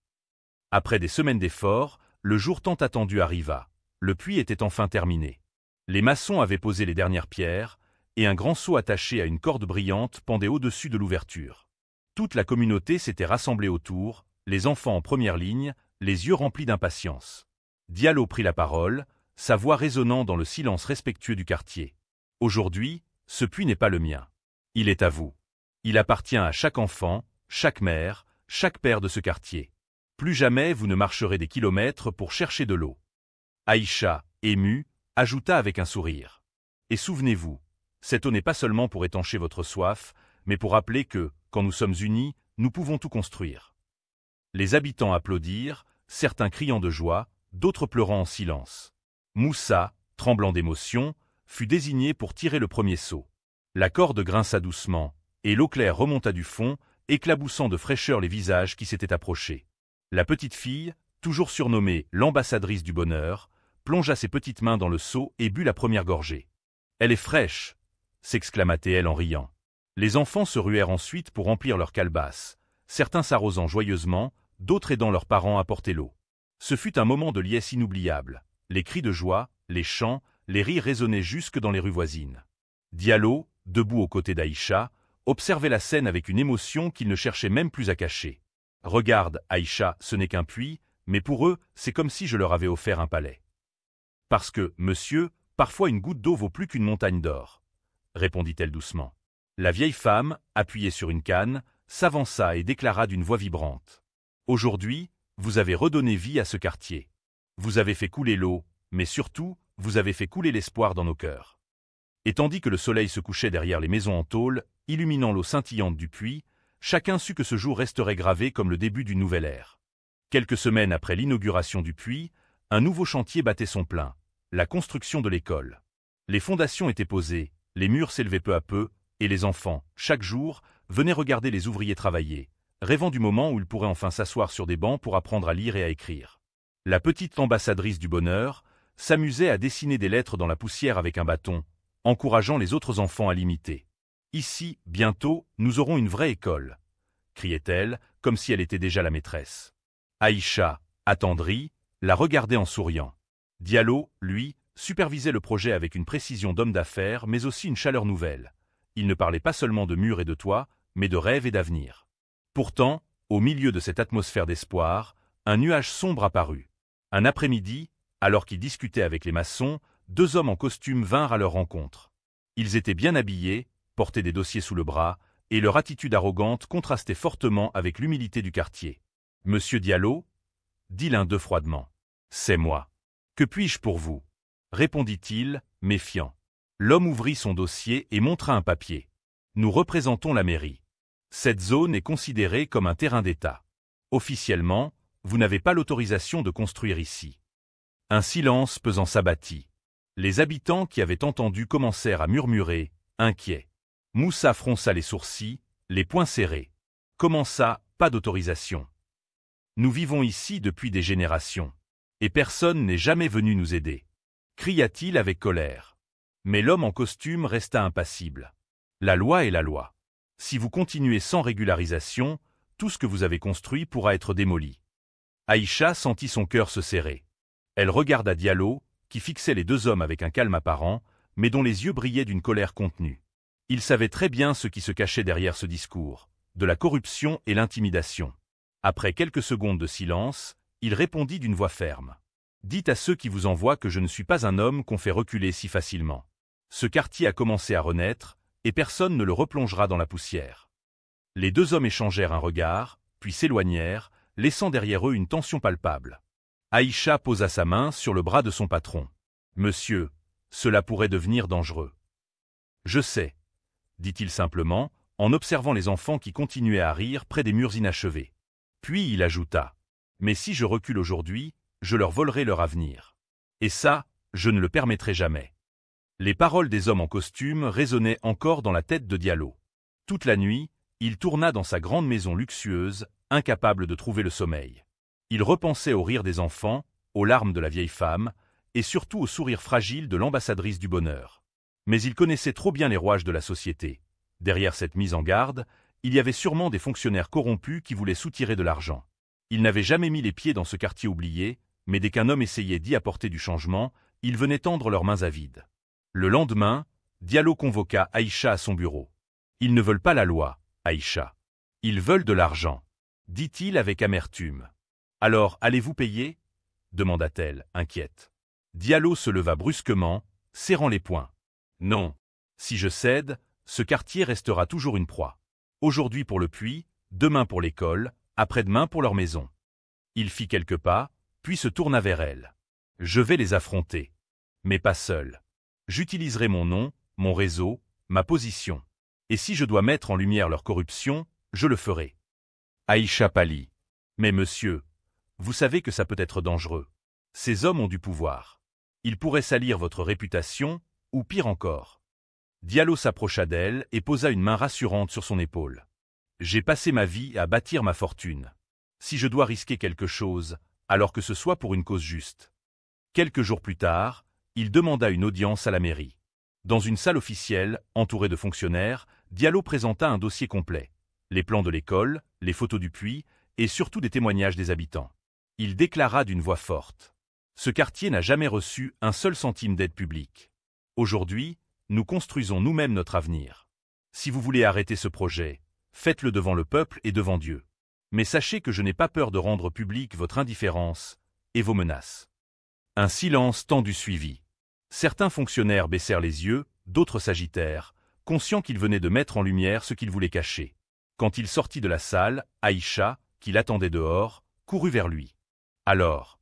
Après des semaines d'efforts, le jour tant attendu arriva. Le puits était enfin terminé. Les maçons avaient posé les dernières pierres, et un grand seau attaché à une corde brillante pendait au-dessus de l'ouverture. Toute la communauté s'était rassemblée autour, les enfants en première ligne, les yeux remplis d'impatience. Diallo prit la parole, sa voix résonnant dans le silence respectueux du quartier. « Aujourd'hui, ce puits n'est pas le mien. Il est à vous. Il appartient à chaque enfant, chaque mère, chaque père de ce quartier. Plus jamais vous ne marcherez des kilomètres pour chercher de l'eau. » Aïcha, émue, ajouta avec un sourire. « Et souvenez-vous, cette eau n'est pas seulement pour étancher votre soif, mais pour rappeler que, quand nous sommes unis, nous pouvons tout construire. » Les habitants applaudirent, certains criant de joie, d'autres pleurant en silence. Moussa, tremblant d'émotion, fut désigné pour tirer le premier seau. La corde grinça doucement, et l'eau claire remonta du fond, éclaboussant de fraîcheur les visages qui s'étaient approchés. La petite fille, toujours surnommée l'ambassadrice du bonheur, plongea ses petites mains dans le seau et but la première gorgée. « Elle est fraîche !» s'exclama-t-elle en riant. Les enfants se ruèrent ensuite pour remplir leurs calebasses, certains s'arrosant joyeusement, d'autres aidant leurs parents à porter l'eau. Ce fut un moment de liesse inoubliable. Les cris de joie, les chants, les rires résonnaient jusque dans les rues voisines. Diallo, debout aux côtés d'Aïcha, observait la scène avec une émotion qu'il ne cherchait même plus à cacher. « Regarde, Aïcha, ce n'est qu'un puits, mais pour eux, c'est comme si je leur avais offert un palais. »« Parce que, monsieur, parfois une goutte d'eau vaut plus qu'une montagne d'or, » répondit-elle doucement. La vieille femme, appuyée sur une canne, s'avança et déclara d'une voix vibrante. « Aujourd'hui, vous avez redonné vie à ce quartier. Vous avez fait couler l'eau, mais surtout, vous avez fait couler l'espoir dans nos cœurs. » Et tandis que le soleil se couchait derrière les maisons en tôle, illuminant l'eau scintillante du puits, chacun sut que ce jour resterait gravé comme le début d'une nouvelle ère. Quelques semaines après l'inauguration du puits, un nouveau chantier battait son plein, la construction de l'école. Les fondations étaient posées, les murs s'élevaient peu à peu, et les enfants, chaque jour, venaient regarder les ouvriers travailler, rêvant du moment où ils pourraient enfin s'asseoir sur des bancs pour apprendre à lire et à écrire. La petite ambassadrice du bonheur s'amusait à dessiner des lettres dans la poussière avec un bâton, encourageant les autres enfants à l'imiter. « Ici, bientôt, nous aurons une vraie école !» criait-elle, comme si elle était déjà la maîtresse. Aïcha, attendrie, la regardait en souriant. Diallo, lui, supervisait le projet avec une précision d'homme d'affaires, mais aussi une chaleur nouvelle. Il ne parlait pas seulement de murs et de toits, mais de rêves et d'avenir. Pourtant, au milieu de cette atmosphère d'espoir, un nuage sombre apparut. Un après-midi, alors qu'ils discutaient avec les maçons, deux hommes en costume vinrent à leur rencontre. Ils étaient bien habillés, portaient des dossiers sous le bras, et leur attitude arrogante contrastait fortement avec l'humilité du quartier. « Monsieur Diallo » dit l'un d'eux froidement. « C'est moi. Que puis-je pour vous » répondit-il, méfiant. L'homme ouvrit son dossier et montra un papier. « Nous représentons la mairie. Cette zone est considérée comme un terrain d'État. Officiellement, vous n'avez pas l'autorisation de construire ici. » Un silence pesant s'abattit. Les habitants qui avaient entendu commencèrent à murmurer, inquiets. Moussa fronça les sourcils, les poings serrés. « Comment ça, pas d'autorisation? Nous vivons ici depuis des générations. Et personne n'est jamais venu nous aider. » cria-t-il avec colère. Mais l'homme en costume resta impassible. « La loi est la loi. Si vous continuez sans régularisation, tout ce que vous avez construit pourra être démoli. » Aïcha sentit son cœur se serrer. Elle regarda Diallo, qui fixait les deux hommes avec un calme apparent, mais dont les yeux brillaient d'une colère contenue. Il savait très bien ce qui se cachait derrière ce discours, de la corruption et l'intimidation. Après quelques secondes de silence, il répondit d'une voix ferme. « Dites à ceux qui vous envoient que je ne suis pas un homme qu'on fait reculer si facilement. Ce quartier a commencé à renaître, et personne ne le replongera dans la poussière. » Les deux hommes échangèrent un regard, puis s'éloignèrent, laissant derrière eux une tension palpable. Aïcha posa sa main sur le bras de son patron. « Monsieur, cela pourrait devenir dangereux. »« Je sais, » dit-il simplement, en observant les enfants qui continuaient à rire près des murs inachevés. Puis il ajouta, « Mais si je recule aujourd'hui, je leur volerai leur avenir. Et ça, je ne le permettrai jamais. » Les paroles des hommes en costume résonnaient encore dans la tête de Diallo. Toute la nuit, il tourna dans sa grande maison luxueuse, incapable de trouver le sommeil. Il repensait au rire des enfants, aux larmes de la vieille femme, et surtout au sourire fragile de l'ambassadrice du bonheur. Mais il connaissait trop bien les rouages de la société. Derrière cette mise en garde, il y avait sûrement des fonctionnaires corrompus qui voulaient soutirer de l'argent. Il n'avait jamais mis les pieds dans ce quartier oublié, mais dès qu'un homme essayait d'y apporter du changement, ils venaient tendre leurs mains avides. Le lendemain, Diallo convoqua Aïcha à son bureau. « Ils ne veulent pas la loi, Aïcha. Ils veulent de l'argent, dit-il avec amertume. « Alors, allez-vous payer ?» demanda-t-elle, inquiète. Diallo se leva brusquement, serrant les poings. « Non. Si je cède, ce quartier restera toujours une proie. Aujourd'hui pour le puits, demain pour l'école, après-demain pour leur maison. » Il fit quelques pas, puis se tourna vers elle. « Je vais les affronter. Mais pas seul. J'utiliserai mon nom, mon réseau, ma position. Et si je dois mettre en lumière leur corruption, je le ferai. » Aïcha pâlit. « Mais monsieur, vous savez que ça peut être dangereux. Ces hommes ont du pouvoir. Ils pourraient salir votre réputation, ou pire encore. » Diallo s'approcha d'elle et posa une main rassurante sur son épaule. « J'ai passé ma vie à bâtir ma fortune. Si je dois risquer quelque chose, alors que ce soit pour une cause juste. » Quelques jours plus tard, il demanda une audience à la mairie. Dans une salle officielle, entourée de fonctionnaires, Diallo présenta un dossier complet. Les plans de l'école, les photos du puits, et surtout des témoignages des habitants. Il déclara d'une voix forte. « Ce quartier n'a jamais reçu un seul centime d'aide publique. Aujourd'hui, nous construisons nous-mêmes notre avenir. Si vous voulez arrêter ce projet, faites-le devant le peuple et devant Dieu. Mais sachez que je n'ai pas peur de rendre publique votre indifférence et vos menaces. » Un silence tendu suivit. Certains fonctionnaires baissèrent les yeux, d'autres s'agitèrent, conscients qu'ils venaient de mettre en lumière ce qu'ils voulaient cacher. Quand il sortit de la salle, Aïcha, qui l'attendait dehors, courut vers lui. Alors,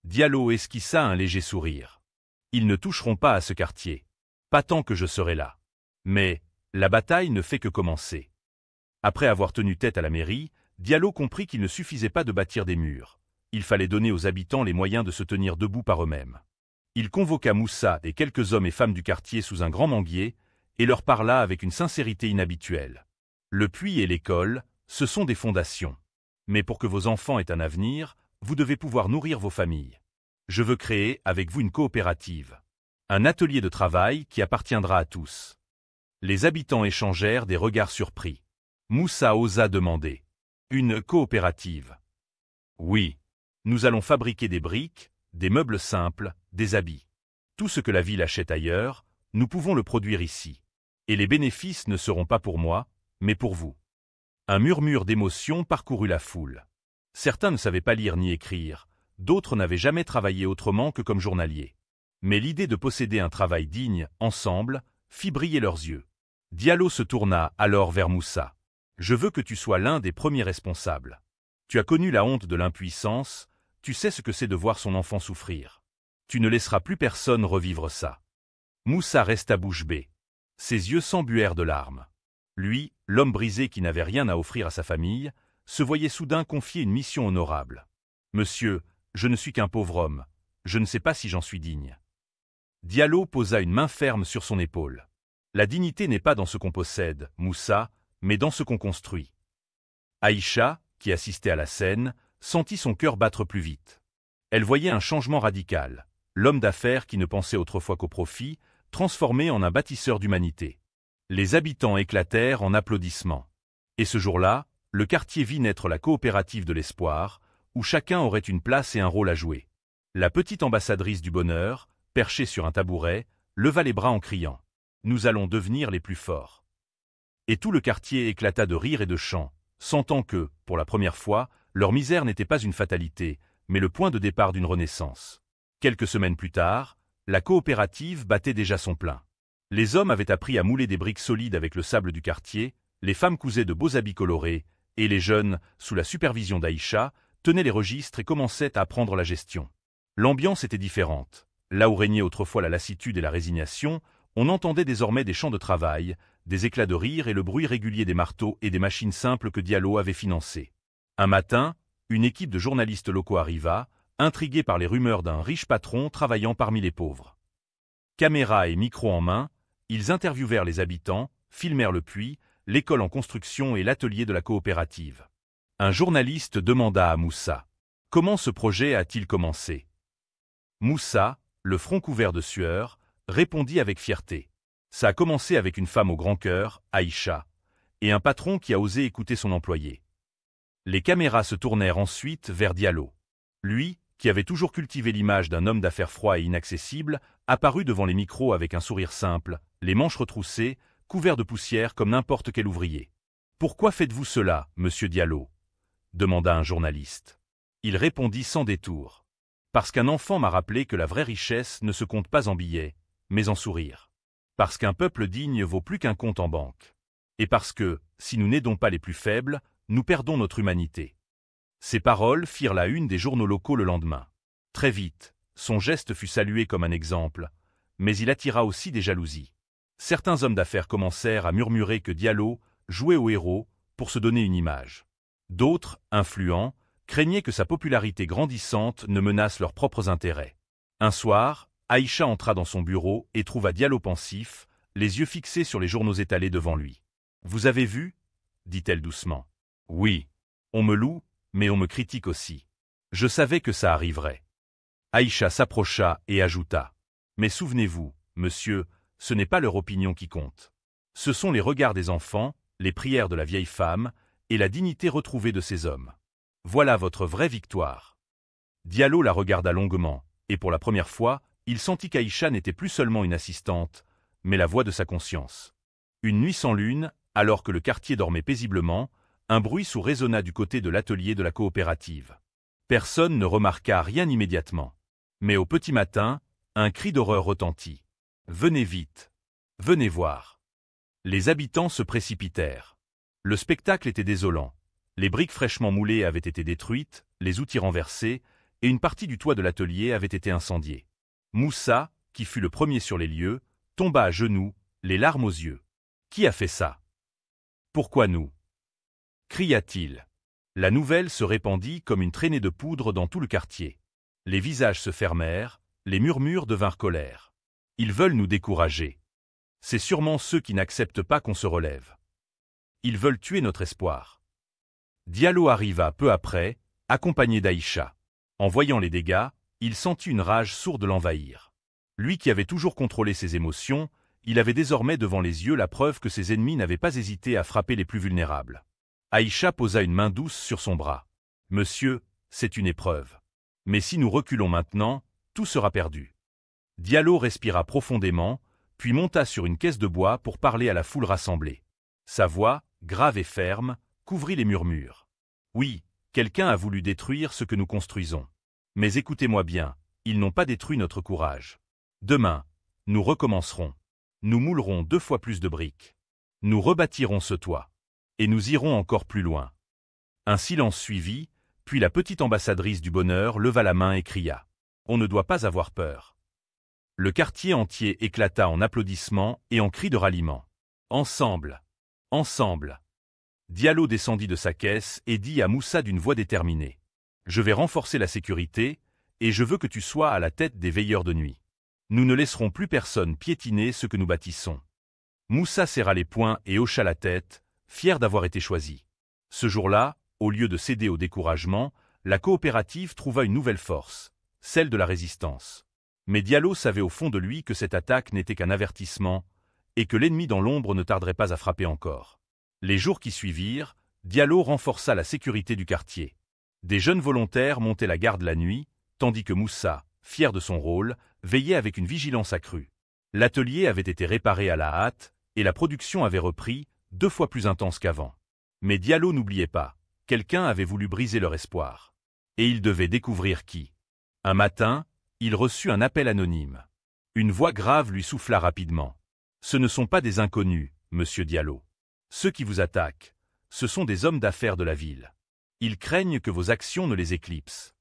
Diallo esquissa un léger sourire. « Ils ne toucheront pas à ce quartier. Pas tant que je serai là. Mais la bataille ne fait que commencer. » Après avoir tenu tête à la mairie, Diallo comprit qu'il ne suffisait pas de bâtir des murs. Il fallait donner aux habitants les moyens de se tenir debout par eux-mêmes. Il convoqua Moussa et quelques hommes et femmes du quartier sous un grand manguier et leur parla avec une sincérité inhabituelle. « Le puits et l'école, ce sont des fondations. Mais pour que vos enfants aient un avenir, vous devez pouvoir nourrir vos familles. Je veux créer avec vous une coopérative. Un atelier de travail qui appartiendra à tous. » Les habitants échangèrent des regards surpris. Moussa osa demander. « Une coopérative ?»« Oui. Nous allons fabriquer des briques, des meubles simples, des habits. Tout ce que la ville achète ailleurs, nous pouvons le produire ici. Et les bénéfices ne seront pas pour moi, mais pour vous. » Un murmure d'émotion parcourut la foule. Certains ne savaient pas lire ni écrire, d'autres n'avaient jamais travaillé autrement que comme journaliers. Mais l'idée de posséder un travail digne, ensemble, fit briller leurs yeux. Diallo se tourna alors vers Moussa. « Je veux que tu sois l'un des premiers responsables. Tu as connu la honte de l'impuissance, tu sais ce que c'est de voir son enfant souffrir. Tu ne laisseras plus personne revivre ça. » Moussa resta bouche bée. Ses yeux s'embuèrent de larmes. Lui, l'homme brisé qui n'avait rien à offrir à sa famille, se voyait soudain confier une mission honorable. « Monsieur, je ne suis qu'un pauvre homme. Je ne sais pas si j'en suis digne. » Diallo posa une main ferme sur son épaule. « La dignité n'est pas dans ce qu'on possède, Moussa, mais dans ce qu'on construit. » Aïcha, qui assistait à la scène, sentit son cœur battre plus vite. Elle voyait un changement radical, l'homme d'affaires qui ne pensait autrefois qu'au profit, transformé en un bâtisseur d'humanité. Les habitants éclatèrent en applaudissements. Et ce jour-là, le quartier vit naître la coopérative de l'espoir, où chacun aurait une place et un rôle à jouer. La petite ambassadrice du bonheur, perchée sur un tabouret, leva les bras en criant « Nous allons devenir les plus forts !» Et tout le quartier éclata de rires et de chants, sentant que, pour la première fois, leur misère n'était pas une fatalité, mais le point de départ d'une renaissance. Quelques semaines plus tard, la coopérative battait déjà son plein. Les hommes avaient appris à mouler des briques solides avec le sable du quartier, les femmes cousaient de beaux habits colorés, et les jeunes, sous la supervision d'Aïcha, tenaient les registres et commençaient à apprendre la gestion. L'ambiance était différente. Là où régnait autrefois la lassitude et la résignation, on entendait désormais des chants de travail, des éclats de rire et le bruit régulier des marteaux et des machines simples que Diallo avait financées. Un matin, une équipe de journalistes locaux arriva, intrigués par les rumeurs d'un riche patron travaillant parmi les pauvres. Caméra et micro en main, ils interviewèrent les habitants, filmèrent le puits, l'école en construction et l'atelier de la coopérative. Un journaliste demanda à Moussa « Comment ce projet a-t-il commencé ?» Moussa, le front couvert de sueur, répondit avec fierté. « Ça a commencé avec une femme au grand cœur, Aïcha, et un patron qui a osé écouter son employé. » Les caméras se tournèrent ensuite vers Diallo. Lui, qui avait toujours cultivé l'image d'un homme d'affaires froid et inaccessible, apparut devant les micros avec un sourire simple, les manches retroussées, couvert de poussière comme n'importe quel ouvrier. « Pourquoi faites-vous cela, monsieur Diallo ?» demanda un journaliste. Il répondit sans détour. « Parce qu'un enfant m'a rappelé que la vraie richesse ne se compte pas en billets, mais en sourires. Parce qu'un peuple digne vaut plus qu'un compte en banque. Et parce que, si nous n'aidons pas les plus faibles, nous perdons notre humanité. » Ces paroles firent la une des journaux locaux le lendemain. Très vite, son geste fut salué comme un exemple, mais il attira aussi des jalousies. Certains hommes d'affaires commencèrent à murmurer que Diallo jouait au héros pour se donner une image. D'autres, influents, craignaient que sa popularité grandissante ne menace leurs propres intérêts. Un soir, Aïcha entra dans son bureau et trouva Diallo pensif, les yeux fixés sur les journaux étalés devant lui. « Vous avez vu ?» dit-elle doucement. « Oui. On me loue, mais on me critique aussi. Je savais que ça arriverait. » Aïcha s'approcha et ajouta. « Mais souvenez-vous, monsieur, ce n'est pas leur opinion qui compte. Ce sont les regards des enfants, les prières de la vieille femme, et la dignité retrouvée de ces hommes. Voilà votre vraie victoire. » Diallo la regarda longuement, et pour la première fois, il sentit qu'Aïcha n'était plus seulement une assistante, mais la voix de sa conscience. Une nuit sans lune, alors que le quartier dormait paisiblement, un bruit sourd résonna du côté de l'atelier de la coopérative. Personne ne remarqua rien immédiatement. Mais au petit matin, un cri d'horreur retentit. « Venez vite. Venez voir. » Les habitants se précipitèrent. Le spectacle était désolant. Les briques fraîchement moulées avaient été détruites, les outils renversés, et une partie du toit de l'atelier avait été incendiée. Moussa, qui fut le premier sur les lieux, tomba à genoux, les larmes aux yeux. « Qui a fait ça? Pourquoi nous ?» cria-t-il. La nouvelle se répandit comme une traînée de poudre dans tout le quartier. Les visages se fermèrent, les murmures devinrent colère. Ils veulent nous décourager. C'est sûrement ceux qui n'acceptent pas qu'on se relève. Ils veulent tuer notre espoir. Diallo arriva peu après, accompagné d'Aïcha. En voyant les dégâts, il sentit une rage sourde l'envahir. Lui qui avait toujours contrôlé ses émotions, il avait désormais devant les yeux la preuve que ses ennemis n'avaient pas hésité à frapper les plus vulnérables. Aïcha posa une main douce sur son bras. « Monsieur, c'est une épreuve. Mais si nous reculons maintenant, tout sera perdu. » Diallo respira profondément, puis monta sur une caisse de bois pour parler à la foule rassemblée. Sa voix, grave et ferme, couvrit les murmures. « Oui, quelqu'un a voulu détruire ce que nous construisons. Mais écoutez-moi bien, ils n'ont pas détruit notre courage. Demain, nous recommencerons. Nous moulerons 2 fois plus de briques. Nous rebâtirons ce toit. Et nous irons encore plus loin. » Un silence suivit, puis la petite ambassadrice du bonheur leva la main et cria. « On ne doit pas avoir peur. » Le quartier entier éclata en applaudissements et en cris de ralliement. « Ensemble! Ensemble !» Diallo descendit de sa caisse et dit à Moussa d'une voix déterminée. « Je vais renforcer la sécurité, et je veux que tu sois à la tête des veilleurs de nuit. Nous ne laisserons plus personne piétiner ce que nous bâtissons. » Moussa serra les poings et hocha la tête, fier d'avoir été choisi. Ce jour-là, au lieu de céder au découragement, la coopérative trouva une nouvelle force, celle de la résistance. Mais Diallo savait au fond de lui que cette attaque n'était qu'un avertissement, et que l'ennemi dans l'ombre ne tarderait pas à frapper encore. Les jours qui suivirent, Diallo renforça la sécurité du quartier. Des jeunes volontaires montaient la garde la nuit, tandis que Moussa, fier de son rôle, veillait avec une vigilance accrue. L'atelier avait été réparé à la hâte, et la production avait repris, 2 fois plus intense qu'avant. Mais Diallo n'oubliait pas, quelqu'un avait voulu briser leur espoir. Et il devait découvrir qui. Un matin, il reçut un appel anonyme. Une voix grave lui souffla rapidement. « Ce ne sont pas des inconnus, monsieur Diallo. Ceux qui vous attaquent, ce sont des hommes d'affaires de la ville. Ils craignent que vos actions ne les éclipsent. »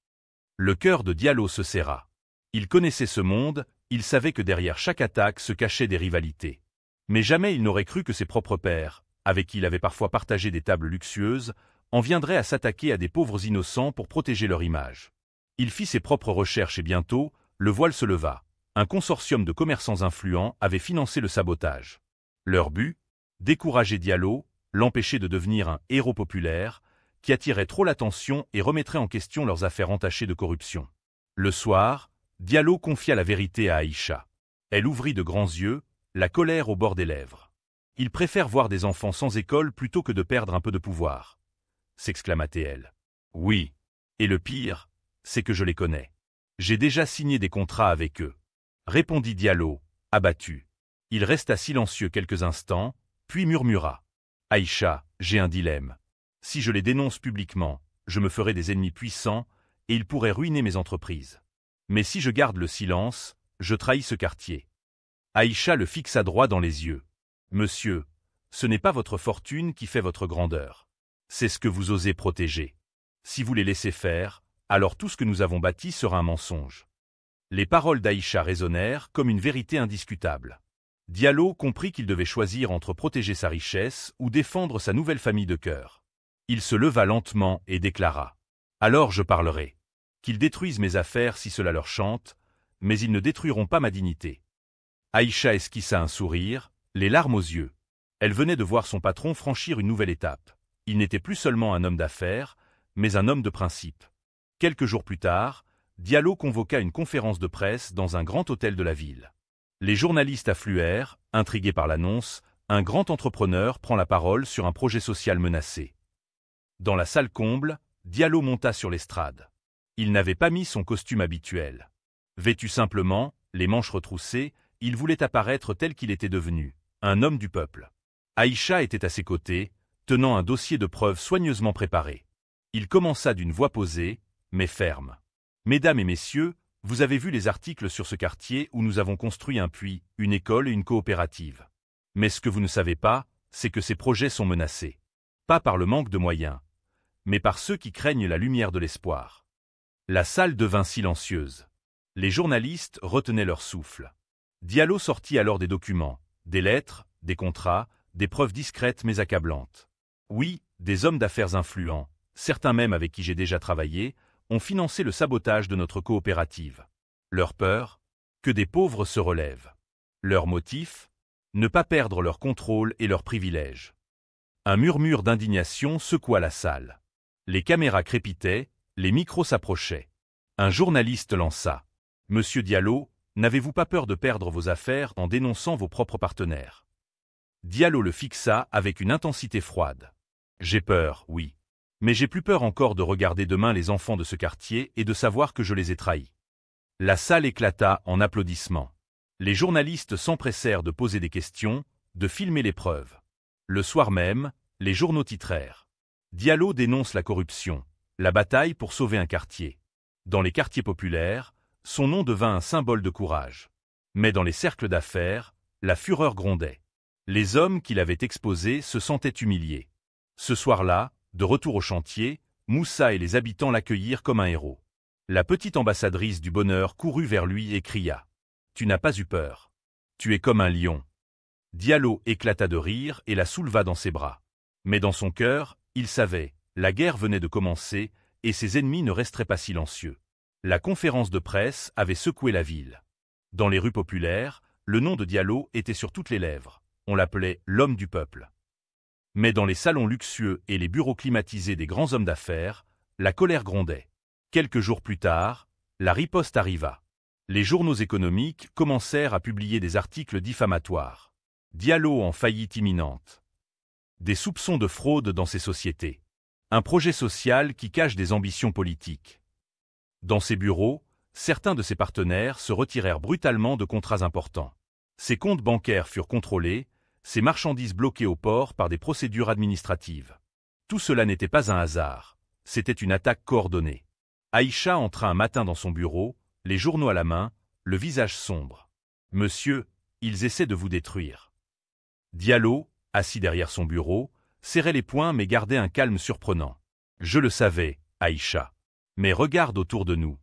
Le cœur de Diallo se serra. Il connaissait ce monde, il savait que derrière chaque attaque se cachaient des rivalités. Mais jamais il n'aurait cru que ses propres pairs, avec qui il avait parfois partagé des tables luxueuses, en viendraient à s'attaquer à des pauvres innocents pour protéger leur image. Il fit ses propres recherches et bientôt, le voile se leva. Un consortium de commerçants influents avait financé le sabotage. Leur but? Décourager Diallo, l'empêcher de devenir un héros populaire, qui attirait trop l'attention et remettrait en question leurs affaires entachées de corruption. Le soir, Diallo confia la vérité à Aïcha. Elle ouvrit de grands yeux, la colère au bord des lèvres. « Ils préfèrent voir des enfants sans école plutôt que de perdre un peu de pouvoir », s'exclama-t-elle. « Oui. Et le pire, c'est que je les connais. J'ai déjà signé des contrats avec eux. Répondit Diallo, abattu. Il resta silencieux quelques instants, puis murmura. Aïcha, j'ai un dilemme. Si je les dénonce publiquement, je me ferai des ennemis puissants et ils pourraient ruiner mes entreprises. Mais si je garde le silence, je trahis ce quartier. Aïcha le fixa droit dans les yeux. Monsieur, ce n'est pas votre fortune qui fait votre grandeur. C'est ce que vous osez protéger. Si vous les laissez faire, alors tout ce que nous avons bâti sera un mensonge. Les paroles d'Aïcha résonnèrent comme une vérité indiscutable. Diallo comprit qu'il devait choisir entre protéger sa richesse ou défendre sa nouvelle famille de cœur. Il se leva lentement et déclara. Alors je parlerai. Qu'ils détruisent mes affaires si cela leur chante, mais ils ne détruiront pas ma dignité. Aïcha esquissa un sourire, les larmes aux yeux. Elle venait de voir son patron franchir une nouvelle étape. Il n'était plus seulement un homme d'affaires, mais un homme de principe. Quelques jours plus tard, Diallo convoqua une conférence de presse dans un grand hôtel de la ville. Les journalistes affluèrent, intrigués par l'annonce, un grand entrepreneur prend la parole sur un projet social menacé. Dans la salle comble, Diallo monta sur l'estrade. Il n'avait pas mis son costume habituel. Vêtu simplement, les manches retroussées, il voulait apparaître tel qu'il était devenu, un homme du peuple. Aïcha était à ses côtés, tenant un dossier de preuves soigneusement préparé. Il commença d'une voix posée, mais ferme. « Mesdames et messieurs, vous avez vu les articles sur ce quartier où nous avons construit un puits, une école et une coopérative. Mais ce que vous ne savez pas, c'est que ces projets sont menacés. Pas par le manque de moyens, mais par ceux qui craignent la lumière de l'espoir. » La salle devint silencieuse. Les journalistes retenaient leur souffle. Diallo sortit alors des documents, des lettres, des contrats, des preuves discrètes mais accablantes. Oui, des hommes d'affaires influents, certains même avec qui j'ai déjà travaillé, ont financé le sabotage de notre coopérative. Leur peur? Que des pauvres se relèvent. Leur motif? Ne pas perdre leur contrôle et leurs privilèges. Un murmure d'indignation secoua la salle. Les caméras crépitaient, les micros s'approchaient. Un journaliste lança. « Monsieur Diallo, n'avez-vous pas peur de perdre vos affaires en dénonçant vos propres partenaires ?» Diallo le fixa avec une intensité froide. « J'ai peur, oui. Mais j'ai plus peur encore de regarder demain les enfants de ce quartier et de savoir que je les ai trahis. » La salle éclata en applaudissements. Les journalistes s'empressèrent de poser des questions, de filmer les preuves. Le soir même, les journaux titrèrent. Diallo dénonce la corruption, la bataille pour sauver un quartier. Dans les quartiers populaires, son nom devint un symbole de courage. Mais dans les cercles d'affaires, la fureur grondait. Les hommes qui l'avaient exposé se sentaient humiliés. Ce soir-là, de retour au chantier, Moussa et les habitants l'accueillirent comme un héros. La petite ambassadrice du bonheur courut vers lui et cria. « Tu n'as pas eu peur. Tu es comme un lion. » Diallo éclata de rire et la souleva dans ses bras. Mais dans son cœur, il savait, la guerre venait de commencer et ses ennemis ne resteraient pas silencieux. La conférence de presse avait secoué la ville. Dans les rues populaires, le nom de Diallo était sur toutes les lèvres. On l'appelait l'homme du peuple. Mais dans les salons luxueux et les bureaux climatisés des grands hommes d'affaires, la colère grondait. Quelques jours plus tard, la riposte arriva. Les journaux économiques commencèrent à publier des articles diffamatoires. Diallo en faillite imminente. Des soupçons de fraude dans ces sociétés. Un projet social qui cache des ambitions politiques. Dans ses bureaux, certains de ses partenaires se retirèrent brutalement de contrats importants. Ses comptes bancaires furent contrôlés, ses marchandises bloquées au port par des procédures administratives. Tout cela n'était pas un hasard, c'était une attaque coordonnée. Aïcha entra un matin dans son bureau, les journaux à la main, le visage sombre. « Monsieur, ils essaient de vous détruire. » Diallo, assis derrière son bureau, serrait les poings mais gardait un calme surprenant. « Je le savais, Aïcha. Mais regarde autour de nous. »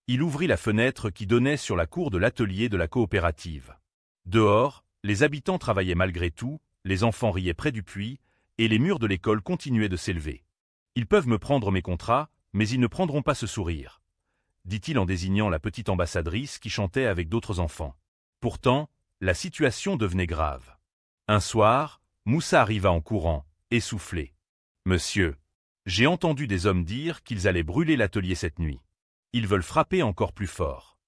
Il ouvrit la fenêtre qui donnait sur la cour de l'atelier de la coopérative. Dehors, les habitants travaillaient malgré tout, les enfants riaient près du puits, et les murs de l'école continuaient de s'élever. « Ils peuvent me prendre mes contrats, mais ils ne prendront pas ce sourire, » dit-il en désignant la petite ambassadrice qui chantait avec d'autres enfants. Pourtant, la situation devenait grave. Un soir, Moussa arriva en courant, essoufflé. « Monsieur, j'ai entendu des hommes dire qu'ils allaient brûler l'atelier cette nuit. Ils veulent frapper encore plus fort. »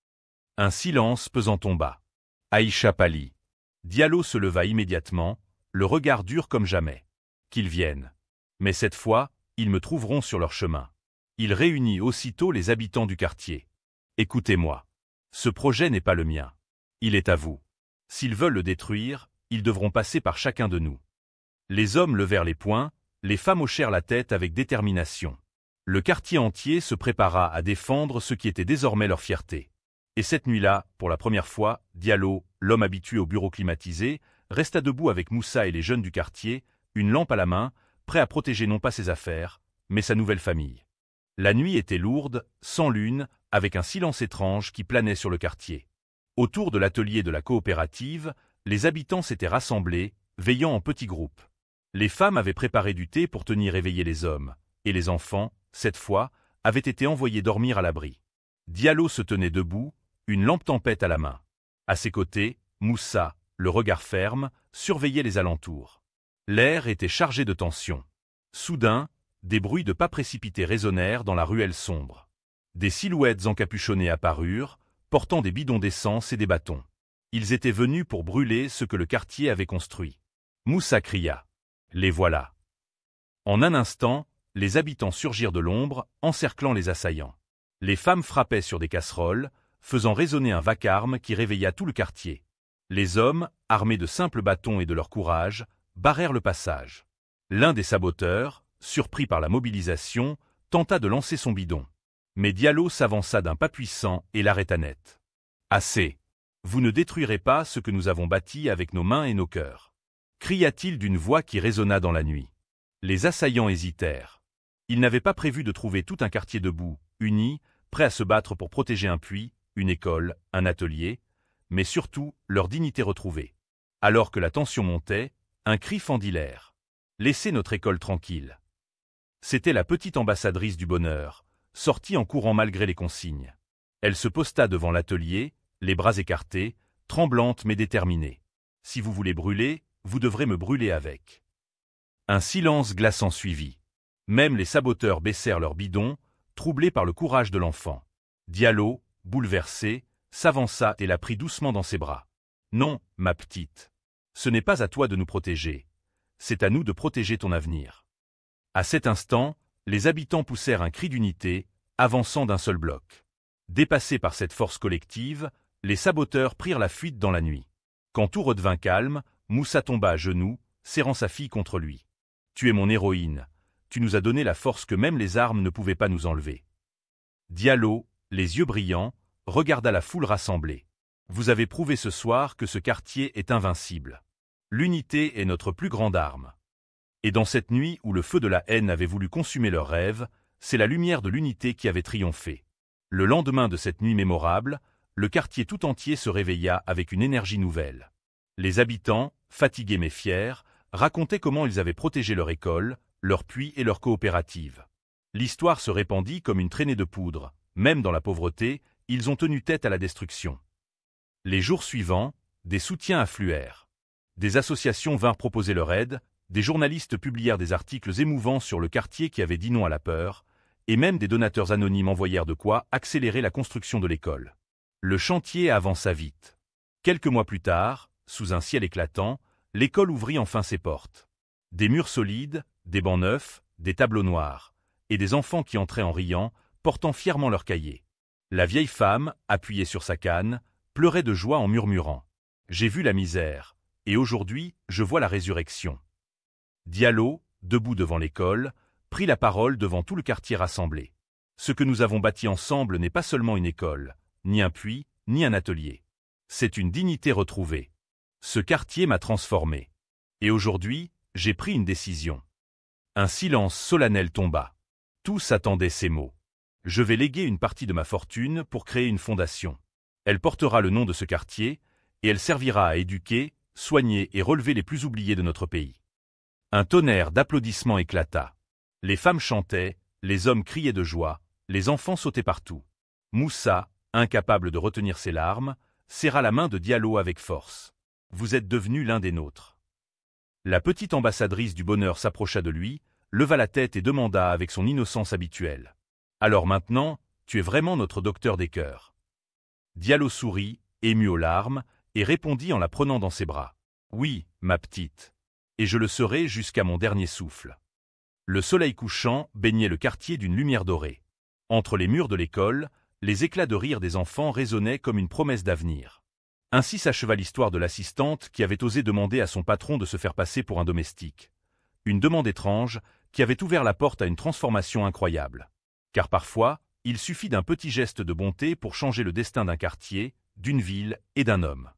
Un silence pesant tomba. Aïcha pâlit. Diallo se leva immédiatement, le regard dur comme jamais. « Qu'ils viennent. Mais cette fois, ils me trouveront sur leur chemin. Il réunit aussitôt les habitants du quartier. Écoutez-moi. Ce projet n'est pas le mien. Il est à vous. S'ils veulent le détruire, ils devront passer par chacun de nous. Les hommes levèrent les poings, les femmes hochèrent la tête avec détermination. Le quartier entier se prépara à défendre ce qui était désormais leur fierté. Et cette nuit-là, pour la première fois, Diallo, l'homme habitué au bureau climatisé, resta debout avec Moussa et les jeunes du quartier, une lampe à la main, prêt à protéger non pas ses affaires, mais sa nouvelle famille. La nuit était lourde, sans lune, avec un silence étrange qui planait sur le quartier. Autour de l'atelier de la coopérative, les habitants s'étaient rassemblés, veillant en petits groupes. Les femmes avaient préparé du thé pour tenir éveillés les hommes, et les enfants, cette fois, avaient été envoyés dormir à l'abri. Diallo se tenait debout, une lampe tempête à la main. À ses côtés, Moussa, le regard ferme, surveillait les alentours. L'air était chargé de tension. Soudain, des bruits de pas précipités résonnèrent dans la ruelle sombre. Des silhouettes encapuchonnées apparurent, portant des bidons d'essence et des bâtons. Ils étaient venus pour brûler ce que le quartier avait construit. Moussa cria. « Les voilà !» En un instant, les habitants surgirent de l'ombre, encerclant les assaillants. Les femmes frappaient sur des casseroles, faisant résonner un vacarme qui réveilla tout le quartier. Les hommes, armés de simples bâtons et de leur courage, barrèrent le passage. L'un des saboteurs, surpris par la mobilisation, tenta de lancer son bidon. Mais Diallo s'avança d'un pas puissant et l'arrêta net. « Assez! Vous ne détruirez pas ce que nous avons bâti avec nos mains et nos cœurs !» cria-t-il d'une voix qui résonna dans la nuit. Les assaillants hésitèrent. Ils n'avaient pas prévu de trouver tout un quartier debout, uni, prêt à se battre pour protéger un puits, une école, un atelier, mais surtout leur dignité retrouvée. Alors que la tension montait, un cri fendit l'air. « Laissez notre école tranquille !» C'était la petite ambassadrice du bonheur, sortie en courant malgré les consignes. Elle se posta devant l'atelier, les bras écartés, tremblante mais déterminée. « Si vous voulez brûler, vous devrez me brûler avec. » Un silence glaçant suivit. Même les saboteurs baissèrent leurs bidons, troublés par le courage de l'enfant. Diallo, bouleversé, s'avança et la prit doucement dans ses bras. « Non, ma petite. Ce n'est pas à toi de nous protéger. C'est à nous de protéger ton avenir. » À cet instant, les habitants poussèrent un cri d'unité, avançant d'un seul bloc. Dépassés par cette force collective, les saboteurs prirent la fuite dans la nuit. Quand tout redevint calme, Moussa tomba à genoux, serrant sa fille contre lui. « Tu es mon héroïne. Tu nous as donné la force que même les armes ne pouvaient pas nous enlever. » Diallo, les yeux brillants, regarda la foule rassemblée. « Vous avez prouvé ce soir que ce quartier est invincible. L'unité est notre plus grande arme. » Et dans cette nuit où le feu de la haine avait voulu consumer leurs rêves, c'est la lumière de l'unité qui avait triomphé. Le lendemain de cette nuit mémorable, le quartier tout entier se réveilla avec une énergie nouvelle. Les habitants, fatigués mais fiers, racontaient comment ils avaient protégé leur école, leur puits et leur coopérative. L'histoire se répandit comme une traînée de poudre. Même dans la pauvreté, ils ont tenu tête à la destruction. Les jours suivants, des soutiens affluèrent. Des associations vinrent proposer leur aide, des journalistes publièrent des articles émouvants sur le quartier qui avait dit non à la peur, et même des donateurs anonymes envoyèrent de quoi accélérer la construction de l'école. Le chantier avança vite. Quelques mois plus tard, sous un ciel éclatant, l'école ouvrit enfin ses portes. Des murs solides, des bancs neufs, des tableaux noirs, et des enfants qui entraient en riant, portant fièrement leurs cahiers. La vieille femme, appuyée sur sa canne, pleurait de joie en murmurant « J'ai vu la misère, et aujourd'hui, je vois la résurrection. » Diallo, debout devant l'école, prit la parole devant tout le quartier rassemblé. « Ce que nous avons bâti ensemble n'est pas seulement une école, ni un puits, ni un atelier. C'est une dignité retrouvée. Ce quartier m'a transformé. Et aujourd'hui, j'ai pris une décision. » Un silence solennel tomba. Tous attendaient ces mots. « Je vais léguer une partie de ma fortune pour créer une fondation. Elle portera le nom de ce quartier, et elle servira à éduquer, soigner et relever les plus oubliés de notre pays. » Un tonnerre d'applaudissements éclata. Les femmes chantaient, les hommes criaient de joie, les enfants sautaient partout. Moussa, incapable de retenir ses larmes, serra la main de Diallo avec force. « Vous êtes devenu l'un des nôtres. » La petite ambassadrice du bonheur s'approcha de lui, leva la tête et demanda avec son innocence habituelle. « Alors maintenant, tu es vraiment notre docteur des cœurs. » Diallo sourit, ému aux larmes, et répondit en la prenant dans ses bras. « Oui, ma petite. Et je le serai jusqu'à mon dernier souffle. » Le soleil couchant baignait le quartier d'une lumière dorée. Entre les murs de l'école, les éclats de rire des enfants résonnaient comme une promesse d'avenir. Ainsi s'acheva l'histoire de l'assistante qui avait osé demander à son patron de se faire passer pour un domestique. Une demande étrange qui avait ouvert la porte à une transformation incroyable. Car parfois, il suffit d'un petit geste de bonté pour changer le destin d'un quartier, d'une ville et d'un homme.